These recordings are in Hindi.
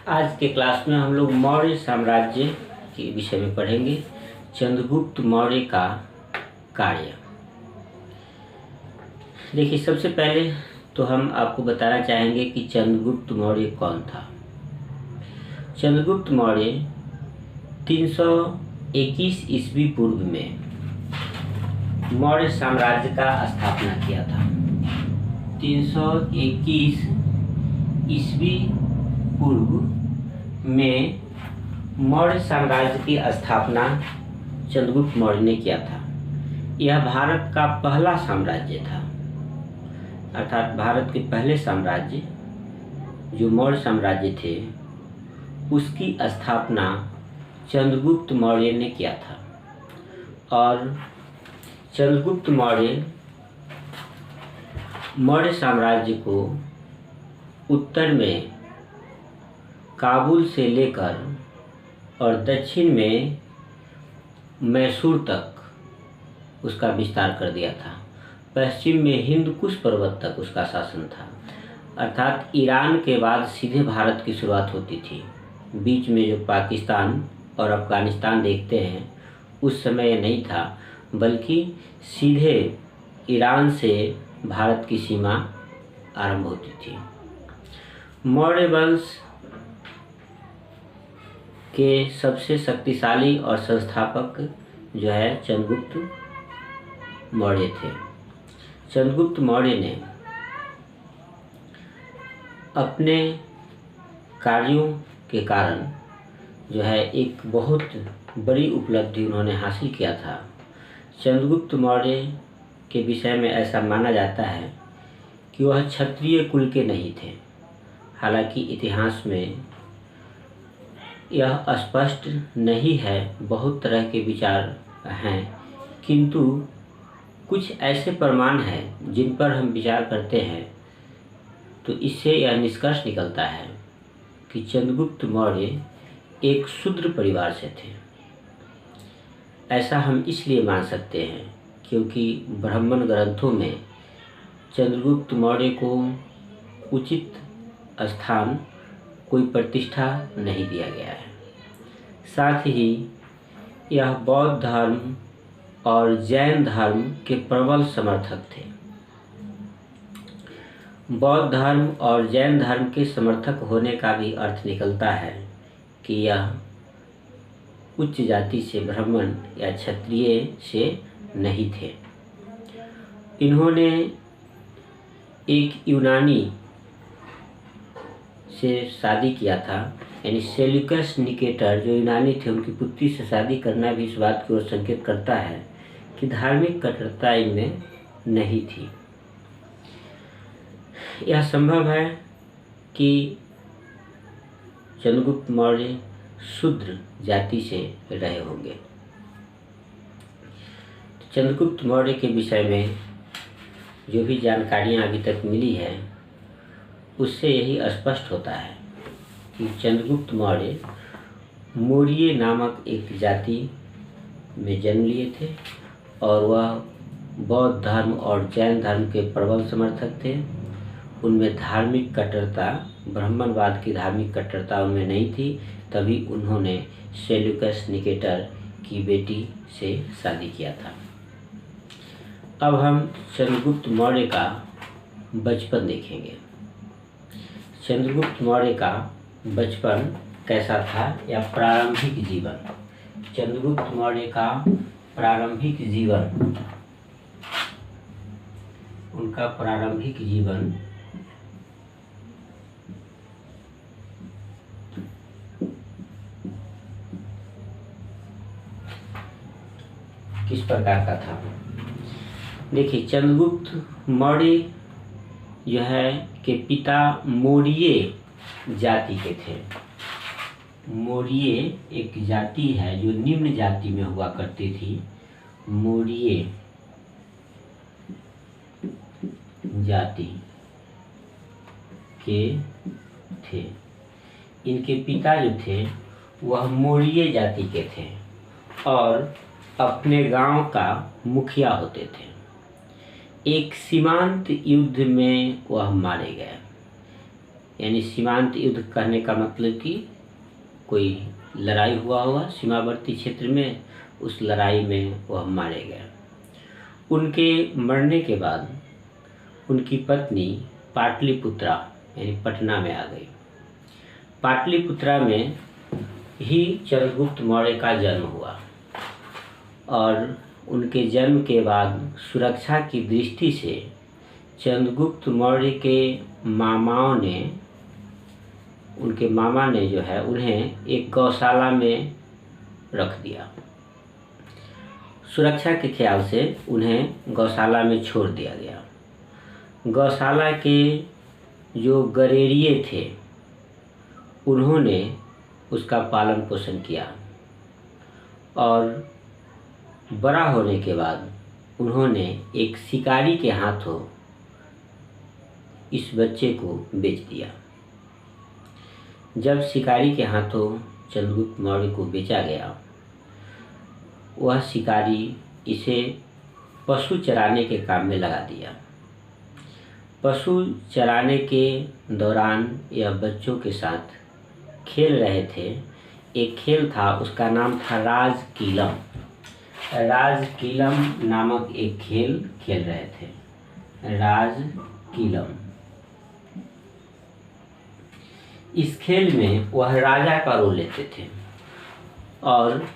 आज के क्लास में हम लोग मौर्य साम्राज्य के विषय में पढ़ेंगे। चंद्रगुप्त मौर्य का कार्य। देखिए, सबसे पहले तो हम आपको बताना चाहेंगे कि चंद्रगुप्त मौर्य कौन था। चंद्रगुप्त मौर्य 321 ईस्वी पूर्व में मौर्य साम्राज्य का स्थापना किया था। 321 ईस्वी पूर्व में मौर्य साम्राज्य की स्थापना चंद्रगुप्त मौर्य ने किया था। यह भारत का पहला साम्राज्य था, अर्थात भारत के पहले साम्राज्य जो मौर्य साम्राज्य थे उसकी स्थापना चंद्रगुप्त मौर्य ने किया था। और चंद्रगुप्त मौर्य साम्राज्य को उत्तर में काबुल से लेकर और दक्षिण में मैसूर तक उसका विस्तार कर दिया था। पश्चिम में हिंदकुश पर्वत तक उसका शासन था, अर्थात ईरान के बाद सीधे भारत की शुरुआत होती थी। बीच में जो पाकिस्तान और अफ़गानिस्तान देखते हैं उस समय यह नहीं था, बल्कि सीधे ईरान से भारत की सीमा आरंभ होती थी। मौर्य वंश के सबसे शक्तिशाली और संस्थापक जो है चंद्रगुप्त मौर्य थे। चंद्रगुप्त मौर्य ने अपने कार्यों के कारण जो है एक बहुत बड़ी उपलब्धि उन्होंने हासिल किया था। चंद्रगुप्त मौर्य के विषय में ऐसा माना जाता है कि वह क्षत्रिय कुल के नहीं थे। हालांकि इतिहास में यह स्पष्ट नहीं है, बहुत तरह के विचार हैं, किंतु कुछ ऐसे प्रमाण हैं जिन पर हम विचार करते हैं तो इससे यह निष्कर्ष निकलता है कि चंद्रगुप्त मौर्य एक शूद्र परिवार से थे। ऐसा हम इसलिए मान सकते हैं क्योंकि ब्राह्मण ग्रंथों में चंद्रगुप्त मौर्य को उचित स्थान, कोई प्रतिष्ठा नहीं दिया गया है। साथ ही यह बौद्ध धर्म और जैन धर्म के प्रबल समर्थक थे। बौद्ध धर्म और जैन धर्म के समर्थक होने का भी अर्थ निकलता है कि यह उच्च जाति से, ब्राह्मण या क्षत्रिय से नहीं थे। इन्होंने एक यूनानी से शादी किया था, यानी सेल्यूकस निकेटर जो यूनानी थे उनकी पुत्री से शादी करना भी इस बात की ओर संकेत करता है कि धार्मिक कट्टरता इनमें नहीं थी। यह संभव है कि चंद्रगुप्त मौर्य शूद्र जाति से रहे होंगे। चंद्रगुप्त मौर्य के विषय में जो भी जानकारियाँ अभी तक मिली है उससे यही स्पष्ट होता है कि चंद्रगुप्त मौर्य मौर्य नामक एक जाति में जन्म लिए थे और वह बौद्ध धर्म और जैन धर्म के प्रबल समर्थक थे। उनमें धार्मिक कट्टरता, ब्राह्मणवाद की धार्मिक कट्टरता उनमें नहीं थी, तभी उन्होंने सेल्यूकस निकेटर की बेटी से शादी किया था। अब हम चंद्रगुप्त मौर्य का बचपन देखेंगे। चंद्रगुप्त मौर्य का बचपन कैसा था या प्रारंभिक जीवन। चंद्रगुप्त मौर्य का प्रारंभिक जीवन, उनका प्रारंभिक जीवन किस प्रकार का था। देखिए, चंद्रगुप्त मौर्य जो है के पिता मौर्य जाति के थे। मौर्य एक जाति है जो निम्न जाति में हुआ करती थी। मौर्य जाति के थे। इनके पिता जो थे वह मौर्य जाति के थे और अपने गांव का मुखिया होते थे। एक सीमांत युद्ध में वह मारे गए। यानी सीमांत युद्ध कहने का मतलब कि कोई लड़ाई हुआ होगा सीमावर्ती क्षेत्र में, उस लड़ाई में वह मारे गए। उनके मरने के बाद उनकी पत्नी पाटलिपुत्रा यानी पटना में आ गई। पाटलिपुत्रा में ही चंद्रगुप्त मौर्य का जन्म हुआ और उनके जन्म के बाद सुरक्षा की दृष्टि से चंद्रगुप्त मौर्य के उनके मामा ने जो है उन्हें एक गौशाला में रख दिया। सुरक्षा के ख्याल से उन्हें गौशाला में छोड़ दिया गया। गौशाला के जो गरेड़िए थे उन्होंने उसका पालन पोषण किया और बड़ा होने के बाद उन्होंने एक शिकारी के हाथों इस बच्चे को बेच दिया। जब शिकारी के हाथों चंद्रगुप्त मौर्य को बेचा गया, वह शिकारी इसे पशु चराने के काम में लगा दिया। पशु चराने के दौरान यह बच्चों के साथ खेल रहे थे। एक खेल था, उसका नाम था राजकीलम। राजकीलम नामक एक खेल खेल रहे थे, राजकीलम। इस खेल में वह राजा का रोल लेते थे और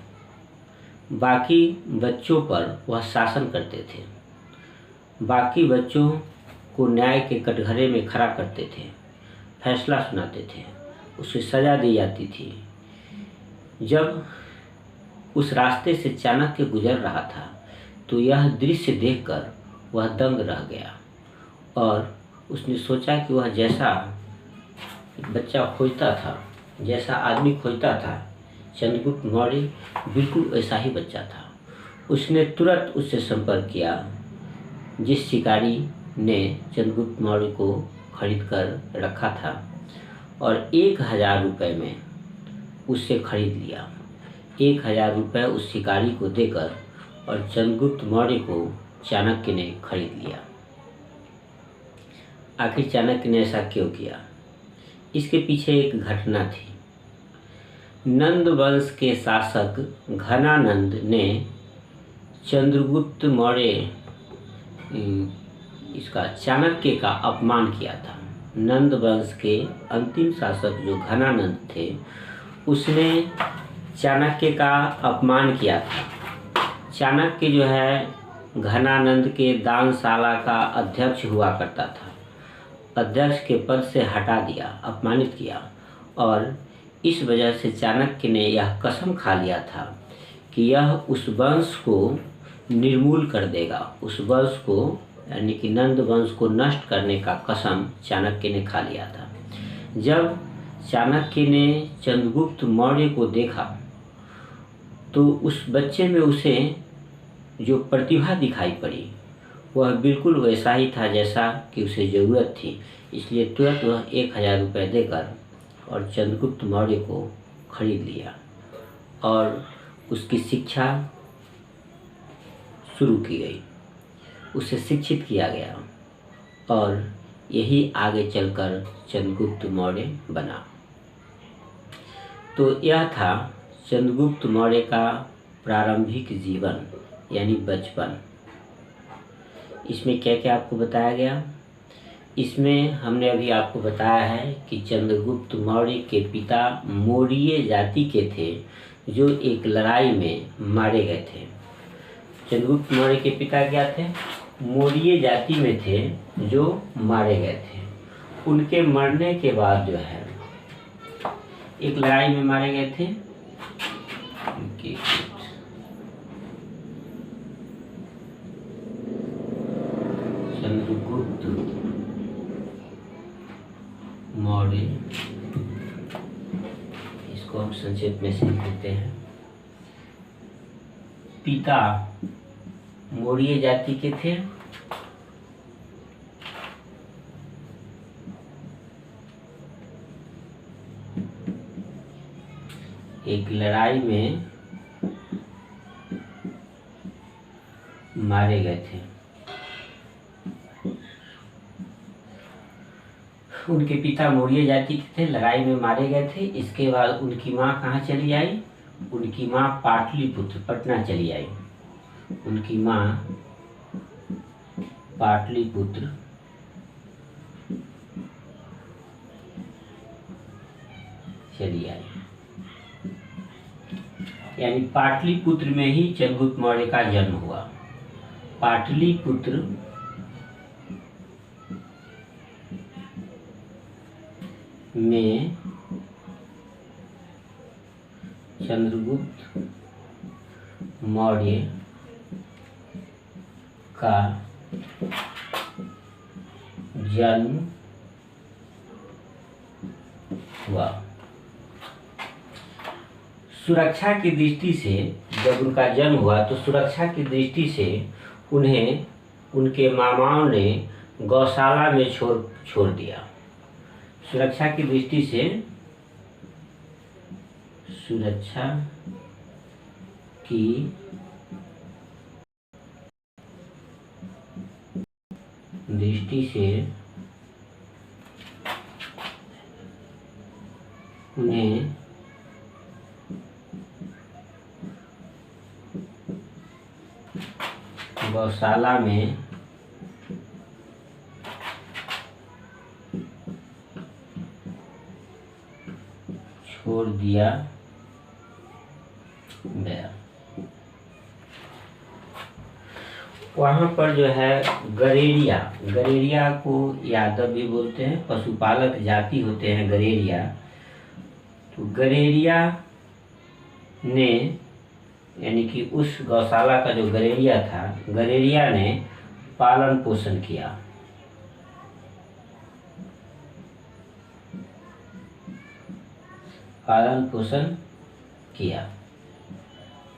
बाकी बच्चों पर वह शासन करते थे। बाकी बच्चों को न्याय के कटघरे में खड़ा करते थे, फैसला सुनाते थे, उसे सज़ा दी जाती थी। जब उस रास्ते से चाणक्य गुजर रहा था तो यह दृश्य देखकर वह दंग रह गया और उसने सोचा कि वह जैसा बच्चा खोजता था, जैसा आदमी खोजता था, चंद्रगुप्त मौर्य बिल्कुल वैसा ही बच्चा था। उसने तुरंत उससे संपर्क किया जिस शिकारी ने चंद्रगुप्त मौर्य को खरीद कर रखा था और 1000 रुपये में उससे खरीद लिया। 1000 रुपये उस शिकारी को देकर और चंद्रगुप्त मौर्य को चाणक्य ने खरीद लिया। आखिर चाणक्य ने ऐसा क्यों किया? इसके पीछे एक घटना थी। नंद वंश के शासक घनानंद ने चंद्रगुप्त मौर्य इसका चाणक्य का अपमान किया था। नंद वंश के अंतिम शासक जो घनानंद थे, उसने चाणक्य का अपमान किया था। चाणक्य जो है घनानंद के दानशाला का अध्यक्ष हुआ करता था। अध्यक्ष के पद से हटा दिया, अपमानित किया और इस वजह से चाणक्य ने यह कसम खा लिया था कि यह उस वंश को निर्मूल कर देगा। उस वंश को यानी कि नंद वंश को नष्ट करने का कसम चाणक्य ने खा लिया था। जब चाणक्य ने चंद्रगुप्त मौर्य को देखा तो उस बच्चे में उसे जो प्रतिभा दिखाई पड़ी वह बिल्कुल वैसा ही था जैसा कि उसे ज़रूरत थी। इसलिए तुरंत वह 1000 रुपये देकर और चंद्रगुप्त मौर्य को खरीद लिया और उसकी शिक्षा शुरू की गई, उसे शिक्षित किया गया और यही आगे चलकर चंद्रगुप्त मौर्य बना। तो यह था चंद्रगुप्त मौर्य का प्रारंभिक जीवन यानी बचपन। इसमें क्या क्या आपको बताया गया? इसमें हमने अभी आपको बताया है कि चंद्रगुप्त मौर्य के पिता मौर्य जाति के थे जो एक लड़ाई में मारे गए थे। चंद्रगुप्त मौर्य के पिता क्या थे? मौर्य जाति में थे जो मारे गए थे। उनके मरने के बाद जो है एक लड़ाई में मारे गए थे। चंद्रगुप्त मौर्य, इसको हम संक्षेप में सीख लेते हैं। पिता मौर्य जाति के थे, एक लड़ाई में मारे गए थे। उनके पिता मौर्य जाति के थे, लड़ाई में मारे गए थे। इसके बाद उनकी माँ कहाँ चली आई? उनकी माँ पाटलिपुत्र, पटना चली आई। उनकी माँ पाटलिपुत्र चली आई, यानी पाटलिपुत्र में ही चंद्रगुप्त मौर्य का जन्म हुआ। पाटलिपुत्र में चंद्रगुप्त मौर्य का जन्म हुआ। सुरक्षा की दृष्टि से जब उनका जन्म हुआ तो सुरक्षा की दृष्टि से उन्हें उनके मामाओं ने गौशाला में छोड़ दिया। सुरक्षा की दृष्टि से, सुरक्षा की दृष्टि से उन्हें गौशाला में छोड़ दिया गया। वहाँ पर जो है गरेरिया, गरेरिया को यादव भी बोलते हैं, पशुपालक जाति होते हैं गरेरिया। तो गरेरिया ने, यानी कि उस गौशाला का जो गरेरिया था, गरेरिया ने पालन पोषण किया। पालन पोषण किया,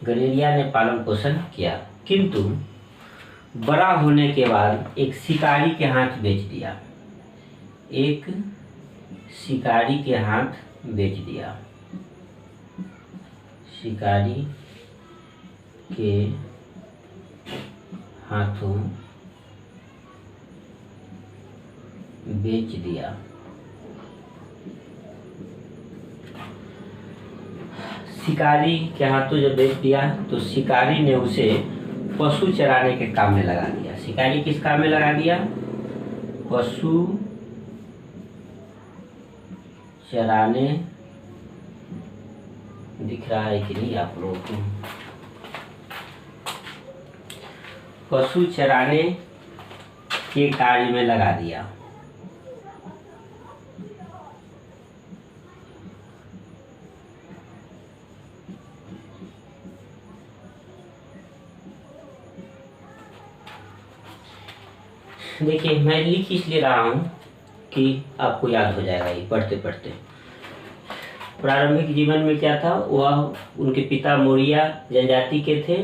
गरेरिया ने पालन पोषण किया, किंतु बड़ा होने के बाद एक शिकारी के हाथ बेच दिया। एक शिकारी के हाथ बेच दिया। शिकारी के हाथों बेच दिया। शिकारी के हाथों जब बेच दिया तो शिकारी ने उसे पशु चराने के काम में लगा दिया। शिकारी किस काम में लगा दिया? पशु चराने। दिख रहा है कि नहीं आप लोगों को? पशु चराने के कार्य में लगा दिया। देखिए, मैं लिख इसलिए रहा हूँ कि आपको याद हो जाएगा ये पढ़ते पढ़ते। प्रारंभिक जीवन में क्या था? वह उनके पिता मौर्य जनजाति के थे।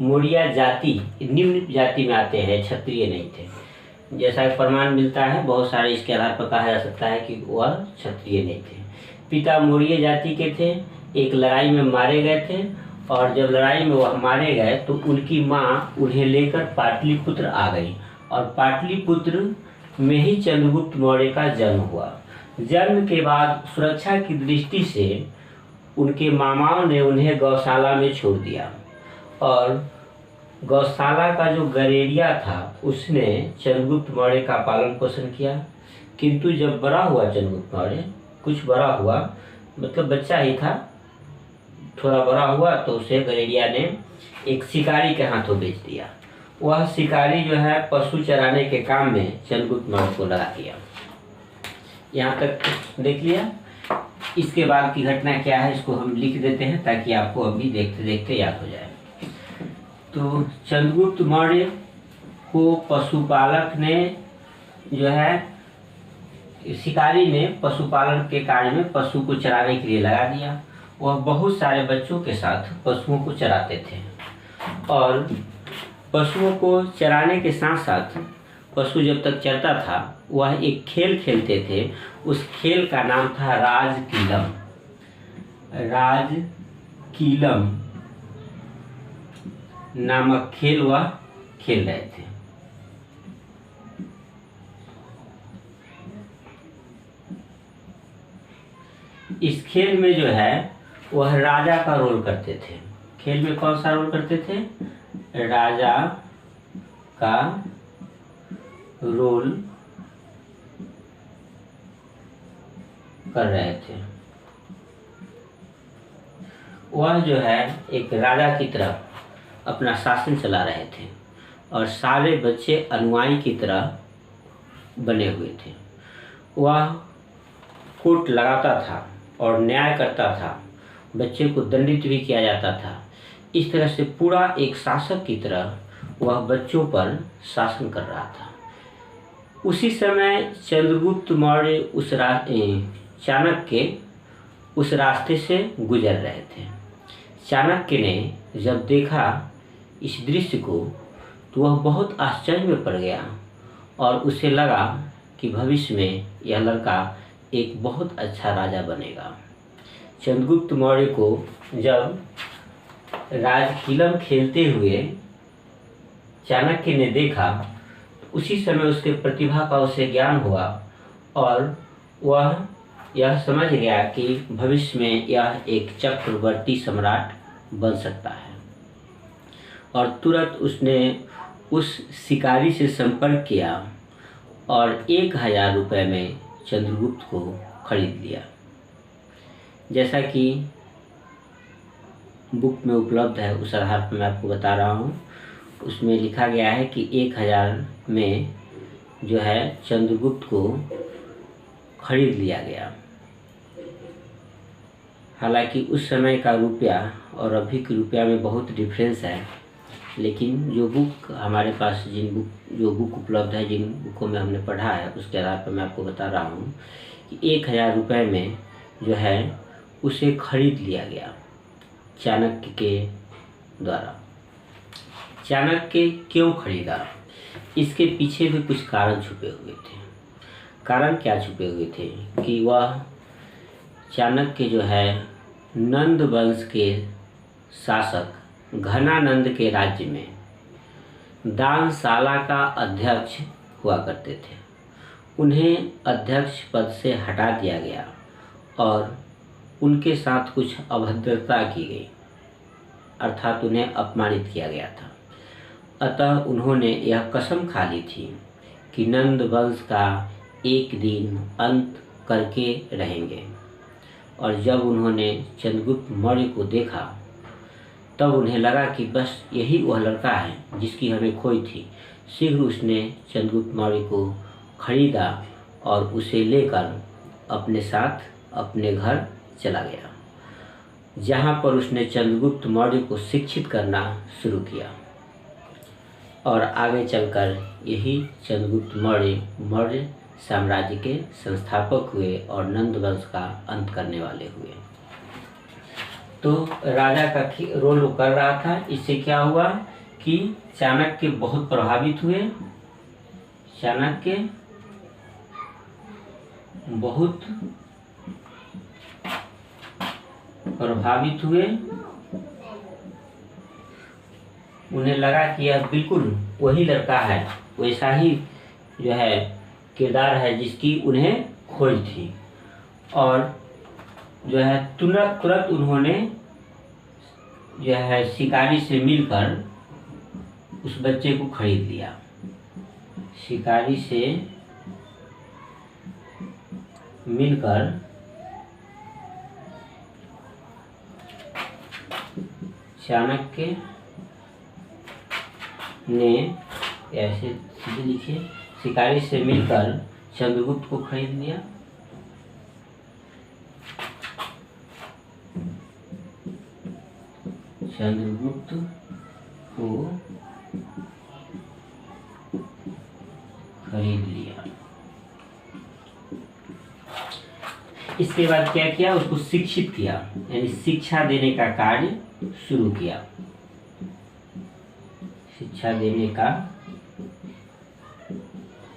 मौर्य जाति निम्न जाति में आते हैं, क्षत्रिय नहीं थे। जैसा प्रमाण मिलता है, बहुत सारे इसके आधार पर कहा जा सकता है कि वह क्षत्रिय नहीं थे। पिता मौर्य जाति के थे, एक लड़ाई में मारे गए थे, और जब लड़ाई में वह मारे गए तो उनकी माँ उन्हें लेकर पाटलिपुत्र आ गई, और पाटलिपुत्र में ही चंद्रगुप्त मौर्य का जन्म हुआ। जन्म के बाद सुरक्षा की दृष्टि से उनके मामाओं ने उन्हें गौशाला में छोड़ दिया, और गौशाला का जो गरेरिया था उसने चंद्रगुप्त मौर्य का पालन पोषण किया। किंतु जब बड़ा हुआ चंद्रगुप्त मौर्य, कुछ बड़ा हुआ, मतलब बच्चा ही था, थोड़ा बड़ा हुआ, तो उसे गरेरिया ने एक शिकारी के हाथों बेच दिया। वह शिकारी जो है पशु चराने के काम में चंद्रगुप्त मौर्य को लगा दिया। यहाँ तक देख लिया। इसके बाद की घटना क्या है इसको हम लिख देते हैं ताकि आपको अभी देखते देखते याद हो जाए। तो चंद्रगुप्त मौर्य को पशुपालक ने जो है, शिकारी ने पशुपालन के कार्य में पशु को चराने के लिए लगा दिया। वह बहुत सारे बच्चों के साथ पशुओं को चराते थे, और पशुओं को चराने के साथ साथ पशु जब तक चरता था वह एक खेल खेलते थे। उस खेल का नाम था राजकीलम। राजकीलम नामक खेल वह खेल रहे थे। इस खेल में जो है वह राजा का रोल करते थे। खेल में कौन सा रोल करते थे? राजा का रोल कर रहे थे। वह जो है एक राजा की तरह अपना शासन चला रहे थे और सारे बच्चे अनुयायी की तरह बने हुए थे। वह कोर्ट लगाता था और न्याय करता था, बच्चे को दंडित भी किया जाता था। इस तरह से पूरा एक शासक की तरह वह बच्चों पर शासन कर रहा था। उसी समय चंद्रगुप्त मौर्य चाणक्य उस रास्ते से गुजर रहे थे। चाणक्य ने जब देखा इस दृश्य को तो वह बहुत आश्चर्य में पड़ गया और उसे लगा कि भविष्य में यह लड़का एक बहुत अच्छा राजा बनेगा। चंद्रगुप्त मौर्य को जब राजखिलम खेलते हुए चाणक्य ने देखा तो उसी समय उसके प्रतिभा का उसे ज्ञान हुआ और वह यह समझ गया कि भविष्य में यह एक चक्रवर्ती सम्राट बन सकता है। और तुरंत उसने उस शिकारी से संपर्क किया और 1000 रुपये में चंद्रगुप्त को खरीद लिया। जैसा कि बुक में उपलब्ध है उस आधार पर मैं आपको बता रहा हूँ। उसमें लिखा गया है कि 1000 में जो है चंद्रगुप्त को खरीद लिया गया। हालांकि उस समय का रुपया और अभी के रुपया में बहुत डिफरेंस है, लेकिन जो बुक हमारे पास जो बुक उपलब्ध है, जिन बुकों में हमने पढ़ा है, उसके आधार पर मैं आपको बता रहा हूँ कि 1000 रुपये में जो है उसे खरीद लिया गया चाणक्य के द्वारा। चाणक्य क्यों खरीदा? इसके पीछे भी कुछ कारण छुपे हुए थे। कारण क्या छुपे हुए थे कि वह चाणक्य जो है नंद वंश के शासक घनानंद के राज्य में दानशाला का अध्यक्ष हुआ करते थे। उन्हें अध्यक्ष पद से हटा दिया गया और उनके साथ कुछ अभद्रता की गई, अर्थात उन्हें अपमानित किया गया था। अतः उन्होंने यह कसम खा ली थी कि नंद वंश का एक दिन अंत करके रहेंगे। और जब उन्होंने चंद्रगुप्त मौर्य को देखा तब उन्हें लगा कि बस यही वह लड़का है जिसकी हमें खोई थी। शीघ्र उसने चंद्रगुप्त मौर्य को खरीदा और उसे लेकर अपने साथ अपने घर चला गया, जहाँ पर उसने चंद्रगुप्त मौर्य को शिक्षित करना शुरू किया। और आगे चलकर यही चंद्रगुप्त मौर्य साम्राज्य के संस्थापक हुए और नंद वंश का अंत करने वाले हुए। तो राजा का रोल वो कर रहा था। इससे क्या हुआ कि चाणक्य बहुत प्रभावित हुए। चाणक्य बहुत प्रभावित हुए। उन्हें लगा कि यह बिल्कुल वही लड़का है, वैसा ही जो है किरदार है जिसकी उन्हें खोज थी। और जो है तुरंत उन्होंने जो है शिकारी से मिलकर उस बच्चे को खरीद लिया। शिकारी से मिलकर चाणक्य ने, ऐसे सीधे लिखिए, शिकारी से मिलकर चंद्रगुप्त को खरीद लिया। चंद्रगुप्त को खरीद लिया। इसके बाद क्या किया? उसको शिक्षित किया, यानी शिक्षा देने का कार्य शुरू किया। शिक्षा देने का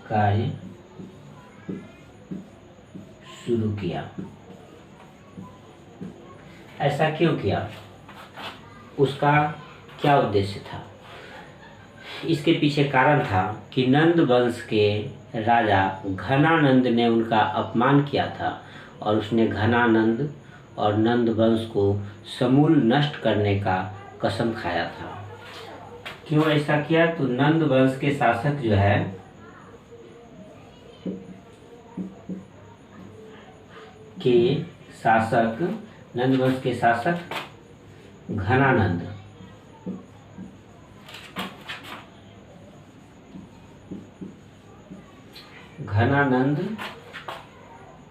कार्य शुरू किया। ऐसा क्यों किया? उसका क्या उद्देश्य था? इसके पीछे कारण था कि नंद वंश के राजा घनानंद ने उनका अपमान किया था और उसने घनानंद और नंद वंश को समूल नष्ट करने का कसम खाया था। क्यों ऐसा किया? तो नंद वंश के शासक जो है नंद वंश के शासक घनानंद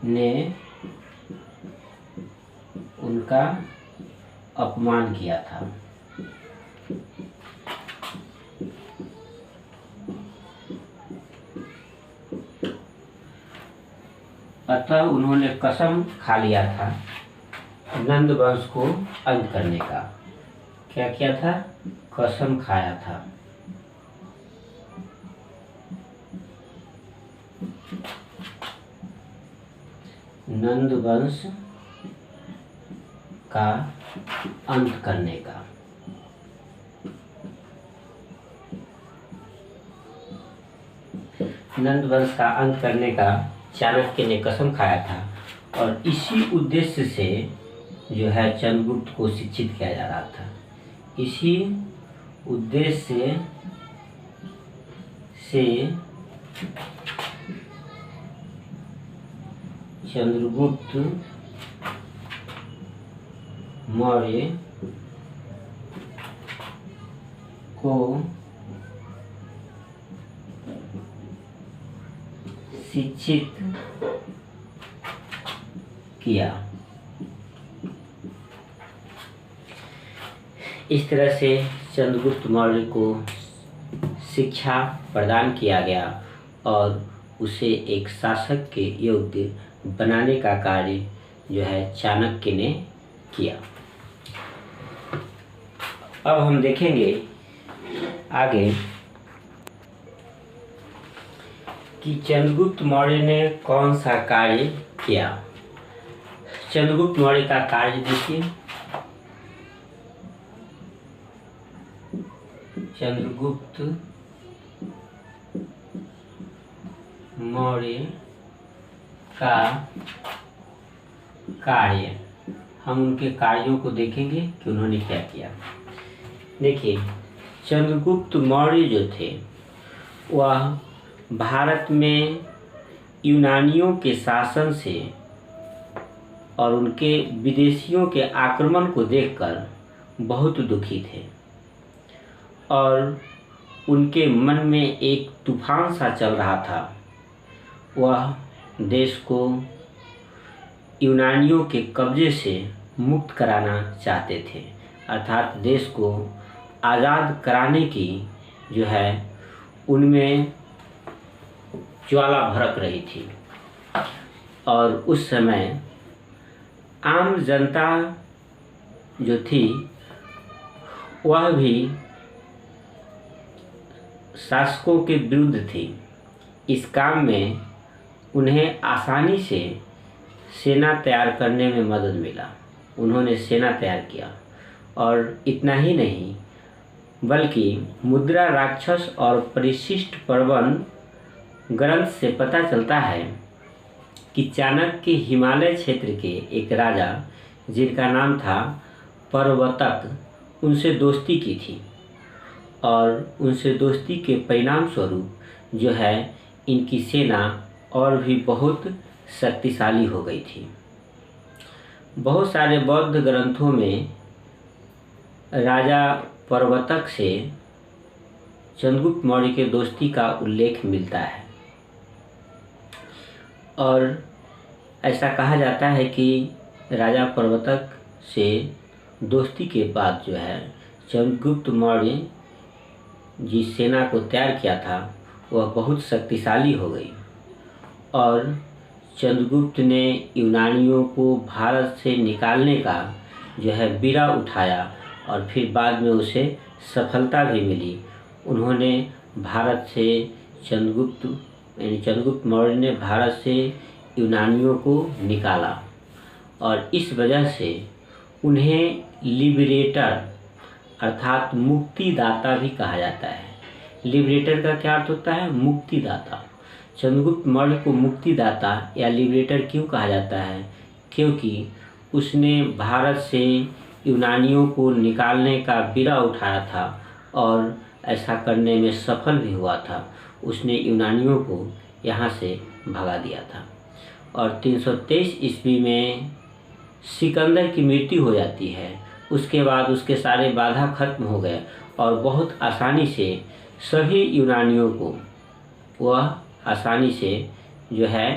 ने उनका अपमान किया था। अतः उन्होंने कसम खा लिया था नंद वंश को अंत करने का। क्या किया था? कसम खाया था। नंद वंश का अंत करने का। नंद वंश का अंत करने का चाणक्य ने कसम खाया था और इसी उद्देश्य से जो है चंद्रगुप्त को शिक्षित किया जा रहा था। इसी उद्देश्य से चंद्रगुप्त मौर्य को शिक्षित किया। इस तरह से चंद्रगुप्त मौर्य को शिक्षा प्रदान किया गया और उसे एक शासक के योग्य बनाने का कार्य जो है चाणक्य ने किया। अब हम देखेंगे आगे कि चंद्रगुप्त मौर्य ने कौन सा कार्य किया। चंद्रगुप्त मौर्य का कार्य देखिए। चंद्रगुप्त मौर्य का कार्य, हम उनके कार्यों को देखेंगे कि उन्होंने क्या किया। देखिए, चंद्रगुप्त मौर्य जो थे वह भारत में यूनानियों के शासन से और उनके विदेशियों के आक्रमण को देखकर बहुत दुखी थे और उनके मन में एक तूफान सा चल रहा था। वह देश को यूनानियों के कब्जे से मुक्त कराना चाहते थे, अर्थात देश को आज़ाद कराने की जो है उनमें ज्वाला भड़क रही थी। और उस समय आम जनता जो थी वह भी शासकों के विरुद्ध थी। इस काम में उन्हें आसानी से सेना तैयार करने में मदद मिला। उन्होंने सेना तैयार किया और इतना ही नहीं बल्कि मुद्रा राक्षस और परिशिष्ट पर्वन ग्रंथ से पता चलता है कि चाणक्य हिमालय क्षेत्र के एक राजा जिनका नाम था परवतक, उनसे दोस्ती की थी और उनसे दोस्ती के परिणाम स्वरूप जो है इनकी सेना और भी बहुत शक्तिशाली हो गई थी। बहुत सारे बौद्ध ग्रंथों में राजा परवतक से चंद्रगुप्त मौर्य के दोस्ती का उल्लेख मिलता है और ऐसा कहा जाता है कि राजा परवतक से दोस्ती के बाद जो है चंद्रगुप्त मौर्य जिस सेना को तैयार किया था वह बहुत शक्तिशाली हो गई और चंद्रगुप्त ने यूनानियों को भारत से निकालने का जो है बीड़ा उठाया और फिर बाद में उसे सफलता भी मिली। उन्होंने भारत से चंद्रगुप्त मौर्य ने भारत से यूनानियों को निकाला और इस वजह से उन्हें लिबरेटर अर्थात मुक्तिदाता भी कहा जाता है। लिबरेटर का क्या अर्थ होता है? मुक्तिदाता। चंद्रगुप्त मौर्य को मुक्तिदाता या लिबरेटर क्यों कहा जाता है? क्योंकि उसने भारत से यूनानियों को निकालने का बीड़ा उठाया था और ऐसा करने में सफल भी हुआ था। उसने यूनानियों को यहाँ से भगा दिया था और 323 ईस्वी में सिकंदर की मृत्यु हो जाती है। उसके बाद उसके सारे बाधा खत्म हो गए और बहुत आसानी से सभी यूनानियों को वह आसानी से जो है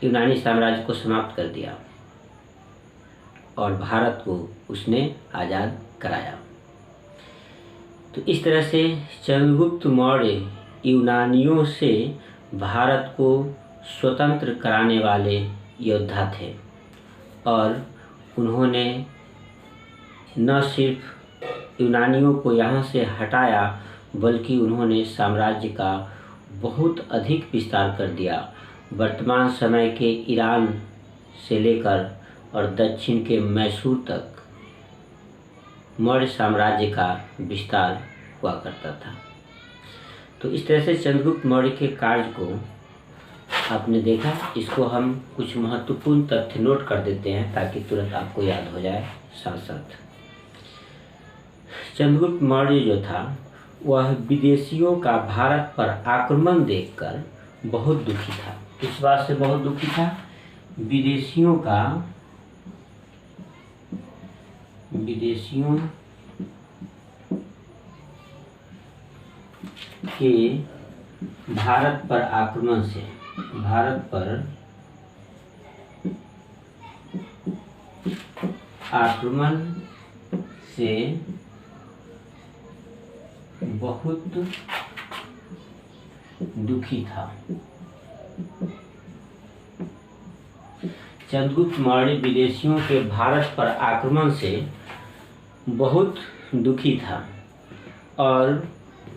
यूनानी साम्राज्य को समाप्त कर दिया और भारत को उसने आज़ाद कराया। तो इस तरह से चंद्रगुप्त मौर्य यूनानियों से भारत को स्वतंत्र कराने वाले योद्धा थे और उन्होंने न सिर्फ यूनानियों को यहाँ से हटाया बल्कि उन्होंने साम्राज्य का बहुत अधिक विस्तार कर दिया। वर्तमान समय के ईरान से लेकर और दक्षिण के मैसूर तक मौर्य साम्राज्य का विस्तार हुआ करता था। तो इस तरह से चंद्रगुप्त मौर्य के कार्य को आपने देखा। इसको हम कुछ महत्वपूर्ण तथ्य नोट कर देते हैं ताकि तुरंत आपको याद हो जाए। साथ साथ चंद्रगुप्त मौर्य जो था वह विदेशियों का भारत पर आक्रमण देखकर बहुत दुखी था। किस बात से बहुत दुखी था? विदेशियों के भारत पर आक्रमण से बहुत दुखी था। चंद्रगुप्त मौर्य विदेशियों के भारत पर आक्रमण से बहुत दुखी था और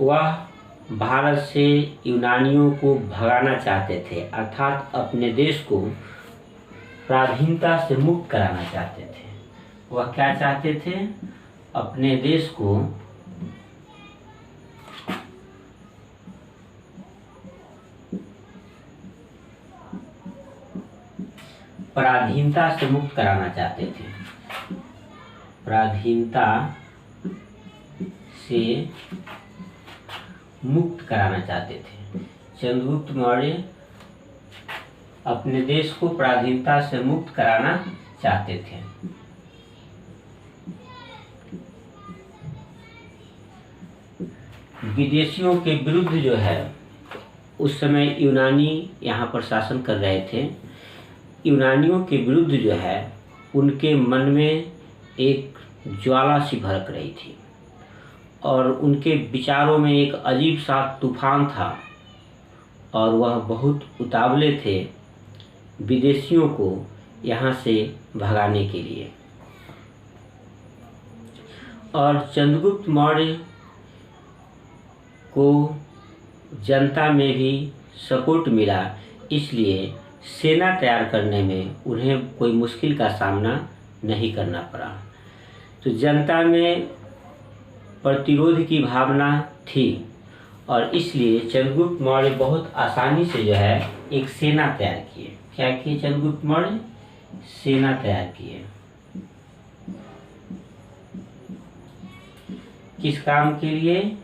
वह भारत से यूनानियों को भगाना चाहते थे, अर्थात अपने देश को पराधीनता से मुक्त कराना चाहते थे। वह क्या चाहते थे? अपने देश को पराधीनता से मुक्त कराना चाहते थे। पराधीनता से मुक्त कराना चाहते थे। चंद्रगुप्त मौर्य अपने देश को पराधीनता से मुक्त कराना चाहते थे। विदेशियों के विरुद्ध जो है उस समय यूनानी यहाँ पर शासन कर रहे थे। यूनानियों के विरुद्ध जो है उनके मन में एक ज्वाला सी भड़क रही थी और उनके विचारों में एक अजीब सा तूफान था और वह बहुत उतावले थे विदेशियों को यहाँ से भगाने के लिए। और चंद्रगुप्त मौर्य को जनता में भी सपोर्ट मिला, इसलिए सेना तैयार करने में उन्हें कोई मुश्किल का सामना नहीं करना पड़ा। तो जनता में प्रतिरोध की भावना थी और इसलिए चंद्रगुप्त मौर्य बहुत आसानी से जो है एक सेना तैयार किए। क्या किए चंद्रगुप्त मौर्य? सेना तैयार किए। किस काम के लिए?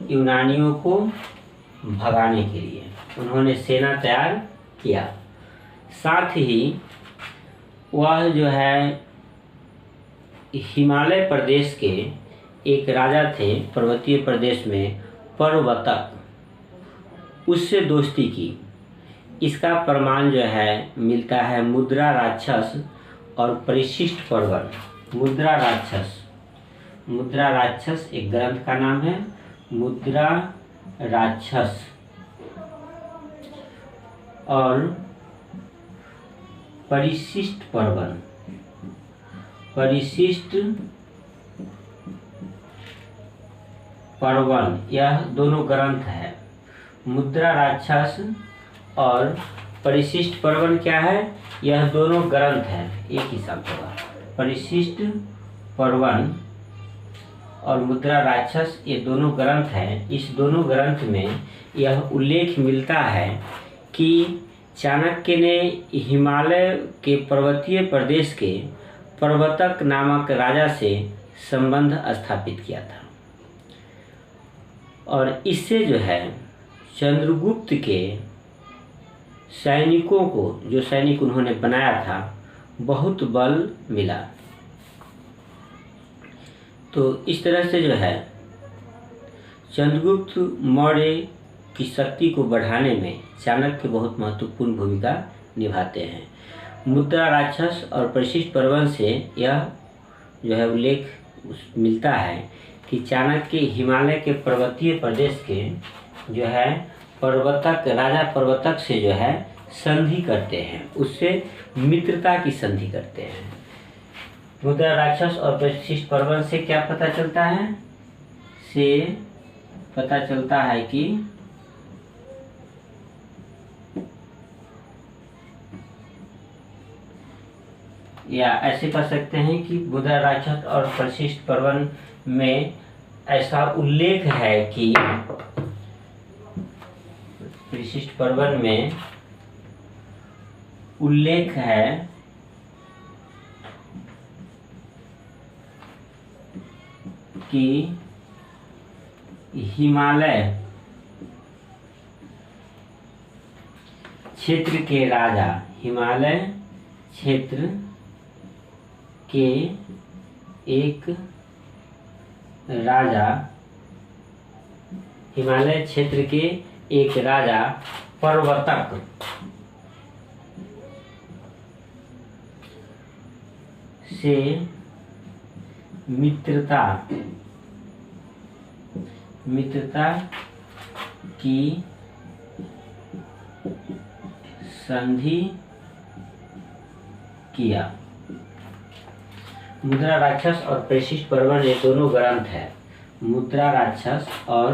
यूनानियों को भगाने के लिए उन्होंने सेना तैयार किया। साथ ही वह जो है हिमालय प्रदेश के एक राजा थे पर्वतीय प्रदेश में, पर्वतक, उससे दोस्ती की। इसका प्रमाण जो है मिलता है मुद्रा राक्षस और परिशिष्ट पर्वत। मुद्रा राक्षस एक ग्रंथ का नाम है, मुद्रा राक्षस, और परिशिष्ट पर्वन, यह दोनों ग्रंथ है। मुद्रा राक्षस और परिशिष्ट पर्वन क्या है? यह दोनों ग्रंथ है, एक ही शब्द होगा। परिशिष्ट पर्वन और मुद्रा राक्षस ये दोनों ग्रंथ हैं। इस दोनों ग्रंथ में यह उल्लेख मिलता है कि चाणक्य ने हिमालय के पर्वतीय प्रदेश के प्रवर्तक नामक राजा से संबंध स्थापित किया था और इससे जो है चंद्रगुप्त के सैनिकों को, जो सैनिक उन्होंने बनाया था, बहुत बल मिला। तो इस तरह से जो है चंद्रगुप्त मौर्य की शक्ति को बढ़ाने में चाणक्य बहुत महत्वपूर्ण भूमिका निभाते हैं। मुद्रा राक्षस और परिशिष्ट पर्व से यह जो है उल्लेख मिलता है कि चाणक्य हिमालय के पर्वतीय प्रदेश के जो है राजा प्रवर्तक से जो है संधि करते हैं, उससे मित्रता की संधि करते हैं। मुद्रा राक्षस और परिशिष्ट पर्व से क्या पता चलता है? से पता चलता है कि या ऐसे कह सकते हैं कि मुद्रा राक्षस और परिशिष्ट पर्व में ऐसा उल्लेख है कि परिशिष्ट पर्व में उल्लेख है कि हिमालय क्षेत्र के राजा, हिमालय क्षेत्र के एक राजा, हिमालय क्षेत्र के एक राजा प्रवर्तक से मित्रता की संधि किया। मुद्रा राक्षस और परिशिष्ट पर्व ये दोनों ग्रंथ है। मुद्रा राक्षस और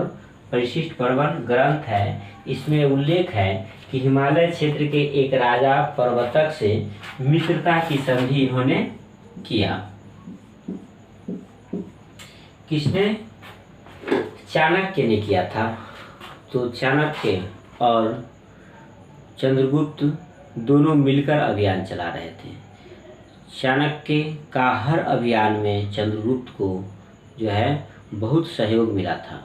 परिशिष्ट पर्व ग्रंथ है। इसमें उल्लेख है कि हिमालय क्षेत्र के एक राजा प्रवर्तक से मित्रता की संधि इन्होंने किया। किसने? चाणक्य ने किया था। तो चाणक्य और चंद्रगुप्त दोनों मिलकर अभियान चला रहे थे। चाणक्य का हर अभियान में चंद्रगुप्त को जो है बहुत सहयोग मिला था।